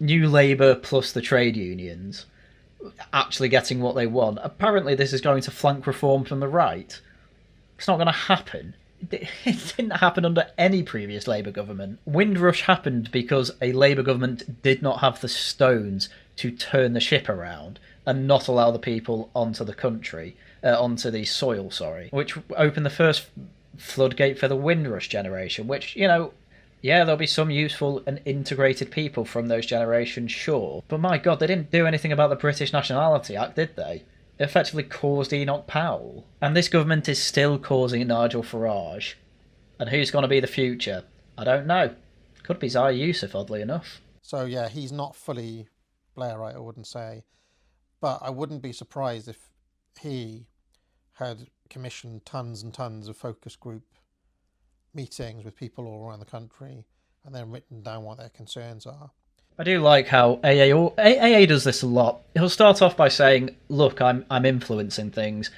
New Labour plus the trade unions actually getting what they want. Apparently this is going to flank reform from the right. It's not going to happen. It didn't happen under any previous Labour government. Windrush happened because a Labour government did not have the stones to turn the ship around and not allow the people onto the country, onto the soil, which opened the first floodgate for the Windrush generation, which, Yeah, there'll be some useful and integrated people from those generations, sure. But my God, they didn't do anything about the British Nationality Act, did they? It effectively caused Enoch Powell. And this government is still causing Nigel Farage. And who's going to be the future? I don't know. Could be Zahir Yusuf, oddly enough. So yeah, he's not fully Blairite, I wouldn't say. But I wouldn't be surprised if he had commissioned tons and tons of focus group meetings with people all around the country and then written down what their concerns are. I do like how AA does this a lot. He'll start off by saying, look, I'm influencing things.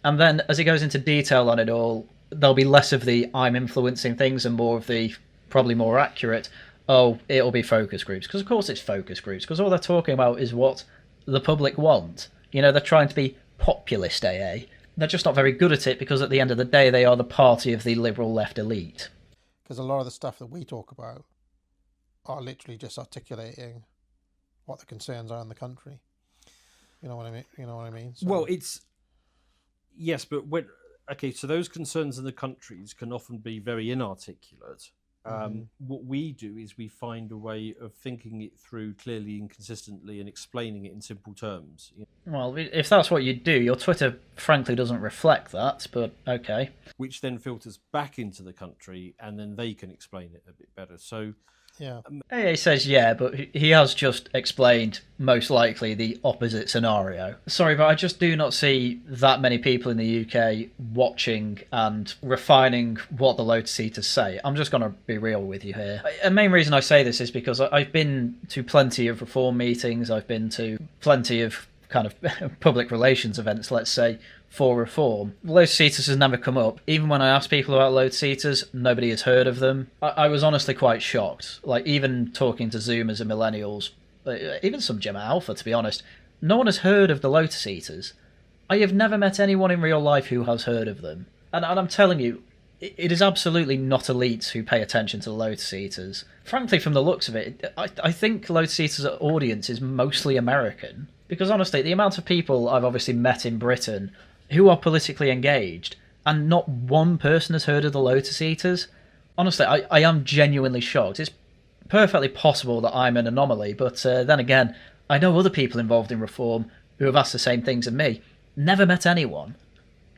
And then as he goes into detail on it all, there'll be less of the I'm influencing things and more of the, probably more accurate, oh, it'll be focus groups. Because of course it's focus groups, because all they're talking about is what the public want. You know, they're trying to be populist AA. They're just not very good at it because at the end of the day, they are the party of the liberal left elite. Because a lot of the stuff that we talk about are literally just articulating what the concerns are in the country. You know what I mean? You know what I mean? So, well, it's yes, but so those concerns in the countries can often be very inarticulate. What we do is we find a way of thinking it through clearly and consistently and explaining it in simple terms. Well, if that's what you do, your Twitter frankly doesn't reflect that, but okay. Which then filters back into the country and then they can explain it a bit better. So yeah. AA says yeah, but he has just explained most likely the opposite scenario. Sorry, but I just do not see that many people in the UK watching and refining what the Lotus Eaters say. I'm just going to be real with you here. The main reason I say this is because I've been to plenty of reform meetings, I've been to plenty of kind of public relations events, let's say, for reform. Lotus Eaters has never come up. Even when I ask people about Lotus Eaters, nobody has heard of them. I was honestly quite shocked. Like, even talking to Zoomers and millennials, even some Gemma Alpha, to be honest, no one has heard of the Lotus Eaters. I have never met anyone in real life who has heard of them. And I'm telling you, it is absolutely not elites who pay attention to the Lotus Eaters. Frankly, from the looks of it, I think Lotus Eaters' audience is mostly American. Because honestly, the amount of people I've obviously met in Britain who are politically engaged, and not one person has heard of the Lotus Eaters. Honestly, I am genuinely shocked. It's perfectly possible that I'm an anomaly, but then again, I know other people involved in reform who have asked the same things of me. Never met anyone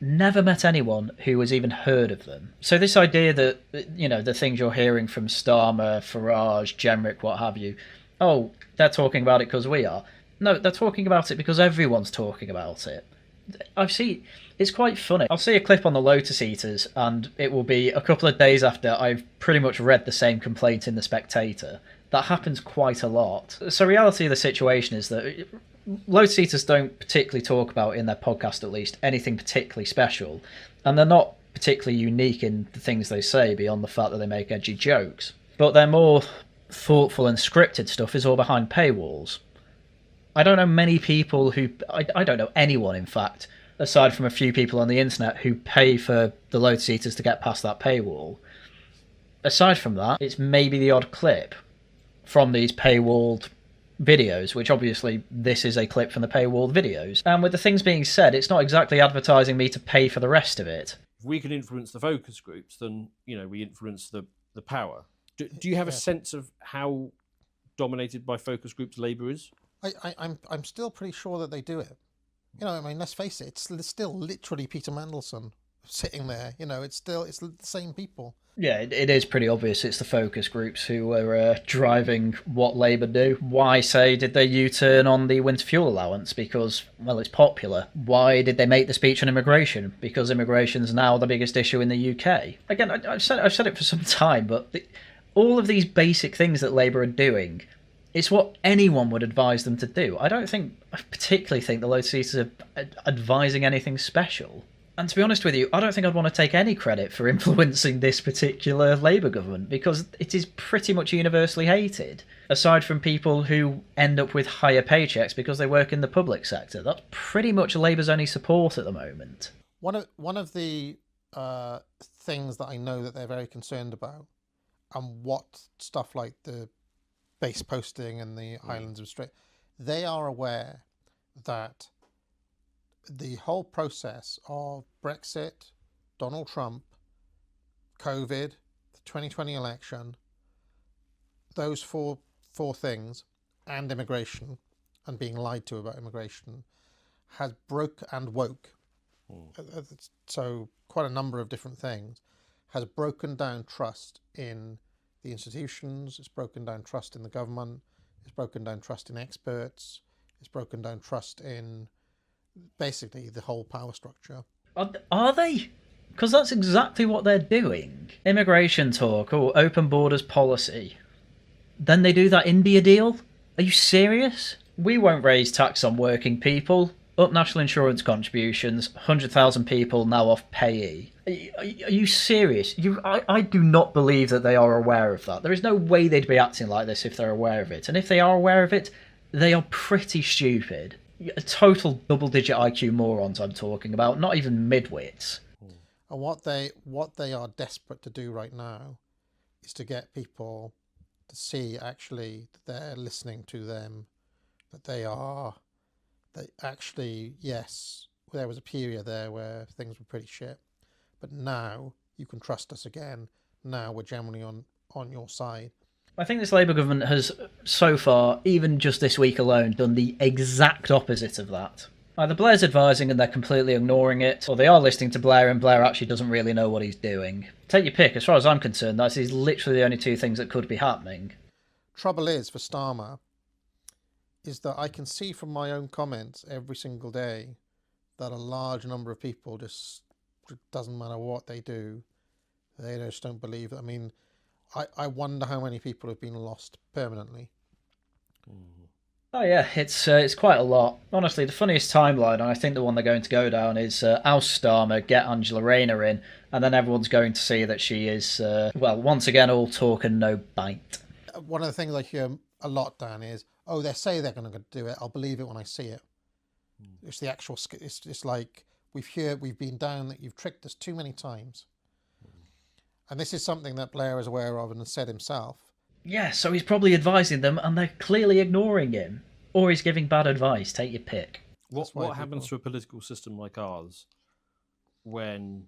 who has even heard of them. So this idea that, you know, the things you're hearing from Starmer, Farage, Jenrick, what have you, oh, they're talking about it because we are. No, they're talking about it because everyone's talking about it. It's quite funny. I'll see a clip on the Lotus Eaters, and it will be a couple of days after I've pretty much read the same complaint in The Spectator. That happens quite a lot. So reality of the situation is that Lotus Eaters don't particularly talk about, in their podcast at least, anything particularly special, and they're not particularly unique in the things they say beyond the fact that they make edgy jokes. But their more thoughtful and scripted stuff is all behind paywalls. I don't know many people who... I don't know anyone, in fact, aside from a few people on the internet who pay for the Lotus Eaters to get past that paywall. Aside from that, it's maybe the odd clip from these paywalled videos, which obviously this is a clip from the paywalled videos. And with the things being said, it's not exactly advertising me to pay for the rest of it. If we can influence the focus groups, then, you know, we influence the power. Do you have a sense of how dominated by focus groups Labour is? I'm still pretty sure that they do it. You know, I mean, let's face it, it's still literally Peter Mandelson sitting there. You know, it's the same people. Yeah, it is pretty obvious it's the focus groups who are driving what Labour do. Why, say, did they U-turn on the winter fuel allowance? Because, well, it's popular. Why did they make the speech on immigration? Because immigration's now the biggest issue in the UK. Again, I've said it for some time, but all of these basic things that Labour are doing, it's what anyone would advise them to do. I particularly think the Lotus Eaters are advising anything special. And to be honest with you, I don't think I'd want to take any credit for influencing this particular Labour government, because it is pretty much universally hated, aside from people who end up with higher paychecks because they work in the public sector. That's pretty much Labour's only support at the moment. One of the things that I know that they're very concerned about, and what stuff like the base posting and the Islands of Strait, they are aware that the whole process of Brexit, Donald Trump, COVID, the 2020 election, those four things, and immigration, and being lied to about immigration, has broke and woke. So quite a number of different things has broken down trust in the institutions. It's broken down trust in the government. It's broken down trust in experts. It's broken down trust in basically the whole power structure. Are they? Because that's exactly what they're doing. Immigration talk or open borders policy. Then they do that India deal? Are you serious? We won't raise tax on working people. Up national insurance contributions. 100,000 people now off payee. Are you serious? I do not believe that they are aware of that. There is no way they'd be acting like this if they're aware of it. And if they are aware of it, they are pretty stupid. Total double-digit IQ morons I'm talking about, not even midwits. And what they are desperate to do right now is to get people to see actually that they're listening to them, that actually, yes, there was a period there where things were pretty shit, but now you can trust us again. Now we're generally on your side. I think this Labour government has, so far, even just this week alone, done the exact opposite of that. Either Blair's advising and they're completely ignoring it, or they are listening to Blair and Blair actually doesn't really know what he's doing. Take your pick. As far as I'm concerned, that's literally the only two things that could be happening. Trouble is, for Starmer, is that I can see from my own comments every single day that a large number of people just, it doesn't matter what they do, they just don't believe it. I mean, I wonder how many people have been lost permanently. Oh yeah, it's quite a lot. Honestly, the funniest timeline, and I think the one they're going to go down, is oust Starmer, get Angela Rayner in, and then everyone's going to see that she is, once again, all talk and no bite. One of the things I hear a lot, Dan, is, oh, they say they're going to do it, I'll believe it when I see it. It's the actual, it's like, we've been down that you've tricked us too many times. And this is something that Blair is aware of and has said himself. Yeah, so he's probably advising them and they're clearly ignoring him. Or he's giving bad advice, take your pick. What happens to a political system like ours when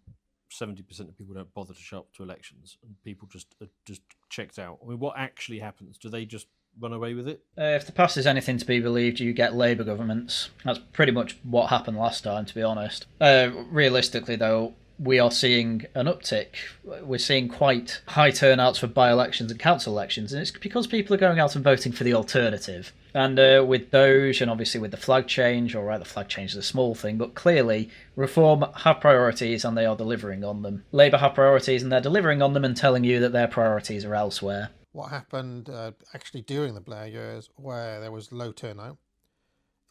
70% of people don't bother to show up to elections and people just checked out? I mean, what actually happens? Do they just run away with it? If the past is anything to be believed, you get Labour governments. That's pretty much what happened last time, to be honest. Realistically, though, we are seeing an uptick. We're seeing quite high turnouts for by-elections and council elections, and it's because people are going out and voting for the alternative. And with Doge, and obviously with the flag change, all right, the flag change is a small thing, but clearly Reform have priorities and they are delivering on them. Labour have priorities and they're delivering on them and telling you that their priorities are elsewhere. What happened actually during the Blair years, where there was low turnout,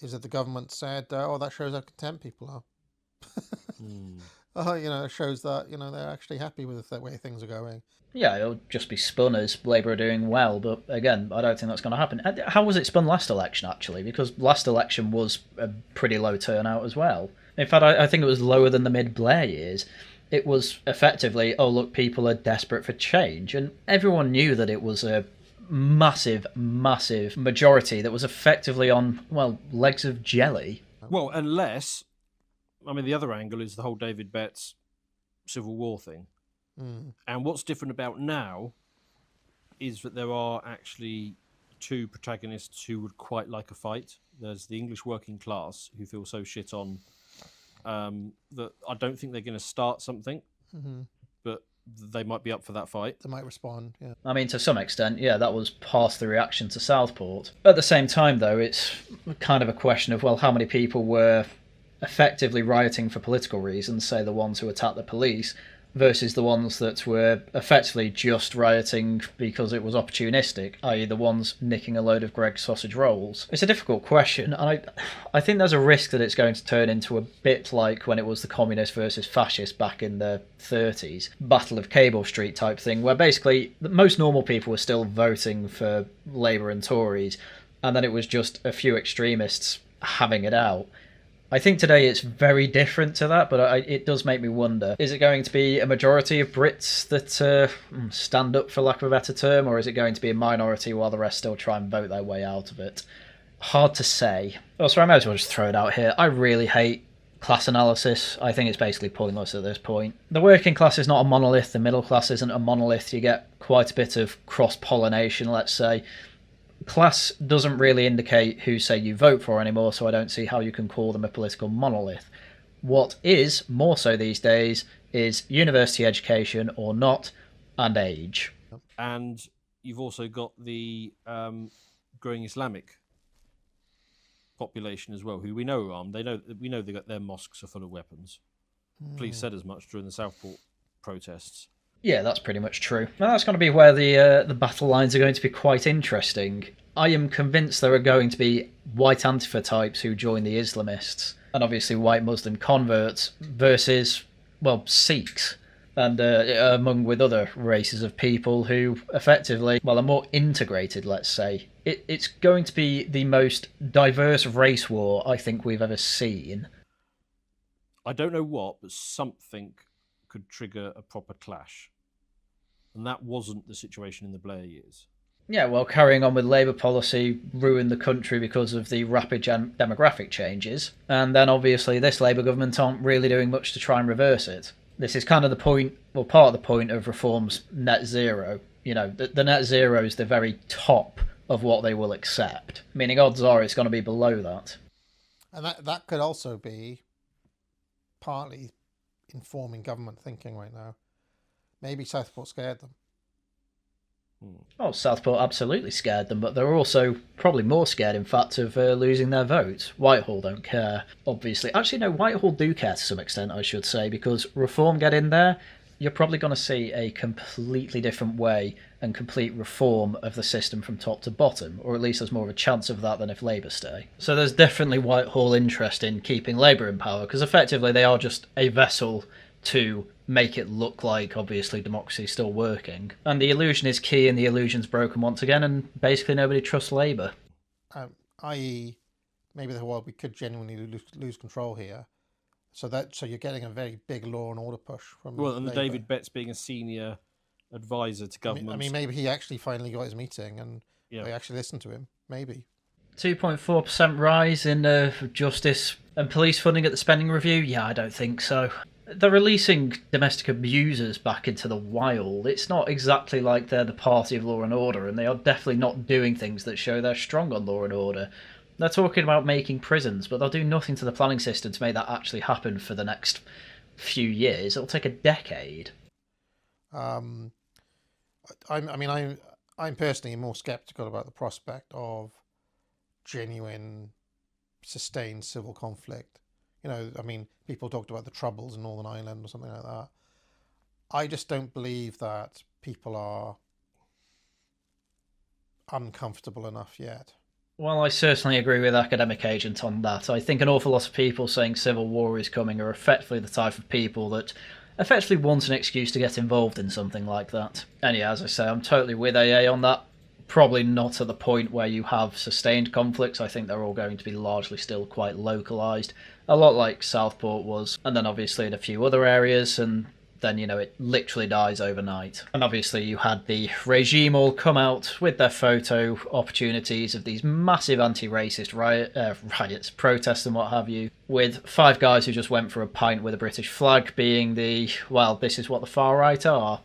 is that the government said, oh, that shows how content people are. It shows that, they're actually happy with the way things are going. Yeah, it'll just be spun as Labour are doing well, but again, I don't think that's going to happen. How was it spun last election, actually? Because last election was a pretty low turnout as well. In fact, I think it was lower than the mid-Blair years. It was effectively, oh, look, people are desperate for change, and everyone knew that it was a massive, massive majority that was effectively on, legs of jelly. Well, unless... the other angle is the whole David Betts Civil War thing. And what's different about now is that there are actually two protagonists who would quite like a fight. There's the English working class who feel so shit on that I don't think they're going to start something, but they might be up for that fight. They might respond, yeah. To some extent, yeah, that was part of the reaction to Southport. At the same time, though, it's kind of a question of, how many people were effectively rioting for political reasons, say the ones who attacked the police, versus the ones that were effectively just rioting because it was opportunistic, i.e. the ones nicking a load of Greggs sausage rolls. It's a difficult question, and I think there's a risk that it's going to turn into a bit like when it was the communist versus fascist back in the 30s, Battle of Cable Street type thing, where basically most normal people were still voting for Labour and Tories, and then it was just a few extremists having it out. I think today it's very different to that, but it does make me wonder, is it going to be a majority of Brits that stand up, for lack of a better term, or is it going to be a minority while the rest still try and vote their way out of it? Hard to say. Oh, sorry, I might as well just throw it out here. I really hate class analysis, I think it's basically pointless at this point. The working class is not a monolith, the middle class isn't a monolith, you get quite a bit of cross-pollination, let's say. Class doesn't really indicate who, say, you vote for anymore, so I don't see how you can call them a political monolith. What is, more so these days, is university education or not, and age. And you've also got the growing Islamic population as well, who we know are armed. We know their mosques are full of weapons. Police said as much during the Southport protests. Yeah, that's pretty much true. Now that's going to be where the battle lines are going to be quite interesting. I am convinced there are going to be white Antifa types who join the Islamists, and obviously white Muslim converts versus, well, Sikhs, and among with other races of people who effectively, well, are more integrated, let's say. It's going to be the most diverse race war I think we've ever seen. I don't know what, but something could trigger a proper clash. And that wasn't the situation in the Blair years. Yeah, well, carrying on with Labour policy ruined the country because of the rapid demographic changes. And then obviously this Labour government aren't really doing much to try and reverse it. This is kind of the point, well, part of the point of reform's net zero. You know, the net zero is the very top of what they will accept, meaning odds are it's going to be below that. And that could also be partly informing government thinking right now. Maybe Southport scared them. Oh, Southport absolutely scared them, but they're also probably more scared, in fact, of losing their vote. Whitehall don't care, obviously. Actually, no, Whitehall do care to some extent, I should say, because Reform get in there, you're probably going to see a completely different way and complete reform of the system from top to bottom, or at least there's more of a chance of that than if Labour stay. So there's definitely Whitehall interest in keeping Labour in power, because effectively they are just a vessel to make it look like, obviously, democracy is still working. And the illusion is key, and the illusion's broken once again, and basically nobody trusts Labour. I.e., maybe we could genuinely lose control here. So you're getting a very big law and order push from Well, and Labour. David Betts being a senior advisor to government. I mean, maybe he actually finally got his meeting and they actually listened to him. Maybe. 2.4% rise in justice and police funding at the spending review? Yeah, I don't think so. They're releasing domestic abusers back into the wild. It's not exactly like they're the party of law and order, and they are definitely not doing things that show they're strong on law and order. They're talking about making prisons, but they'll do nothing to the planning system to make that actually happen for the next few years. It'll take a decade. I'm personally more sceptical about the prospect of genuine, sustained civil conflict. You know, I mean, people talked about the Troubles in Northern Ireland or something like that. I just don't believe that people are uncomfortable enough yet. Well, I certainly agree with Academic Agent on that. I think an awful lot of people saying civil war is coming are effectively the type of people that effectively want an excuse to get involved in something like that. And yeah, as I say, I'm totally with AA on that. Probably not at the point where you have sustained conflicts. I think they're all going to be largely still quite localised. A lot like Southport was. And then obviously in a few other areas, and then, you know, it literally dies overnight. And obviously you had the regime all come out with their photo opportunities of these massive anti-racist riots, protests and what have you, with 5 guys who just went for a pint with a British flag being the, well, this is what the far right are.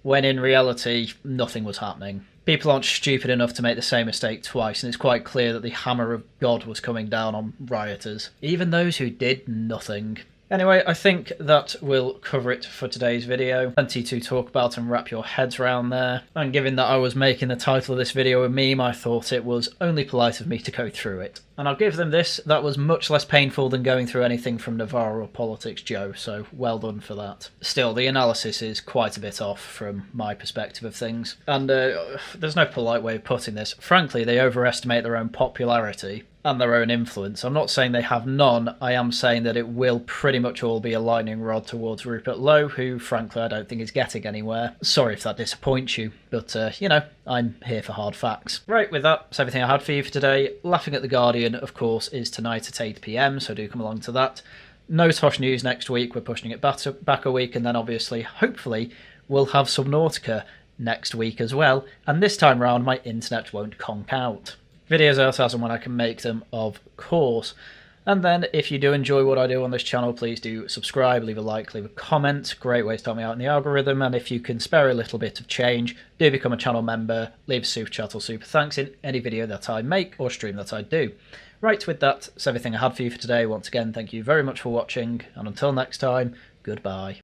When in reality, nothing was happening. People aren't stupid enough to make the same mistake twice, and it's quite clear that the hammer of God was coming down on rioters, even those who did nothing. Anyway, I think that will cover it for today's video. Plenty to talk about and wrap your heads around there. And given that I was making the title of this video a meme, I thought it was only polite of me to go through it. And I'll give them this, that was much less painful than going through anything from Navarro or Politics Joe, so well done for that. Still, the analysis is quite a bit off from my perspective of things. And there's no polite way of putting this. Frankly, they overestimate their own popularity and their own influence. I'm not saying they have none, I am saying that it will pretty much all be a lightning rod towards Rupert Lowe, who frankly I don't think is getting anywhere. Sorry if that disappoints you, but you know, I'm here for hard facts. Right, with that, that's everything I had for you for today. Laughing at the Guardian, of course, is tonight at 8 PM, so do come along to that. No Tosh News next week, we're pushing it back a week, and then obviously, hopefully, we'll have some Nautica next week as well, and this time round my internet won't conk out. Videos out as and when I can make them, of course. And then if you do enjoy what I do on this channel, please do subscribe, leave a like, leave a comment. Great way to help me out in the algorithm. And if you can spare a little bit of change, do become a channel member, leave a super chat or super thanks in any video that I make or stream that I do. Right, with that, that's everything I had for you for today. Once again, thank you very much for watching, and until next time, goodbye.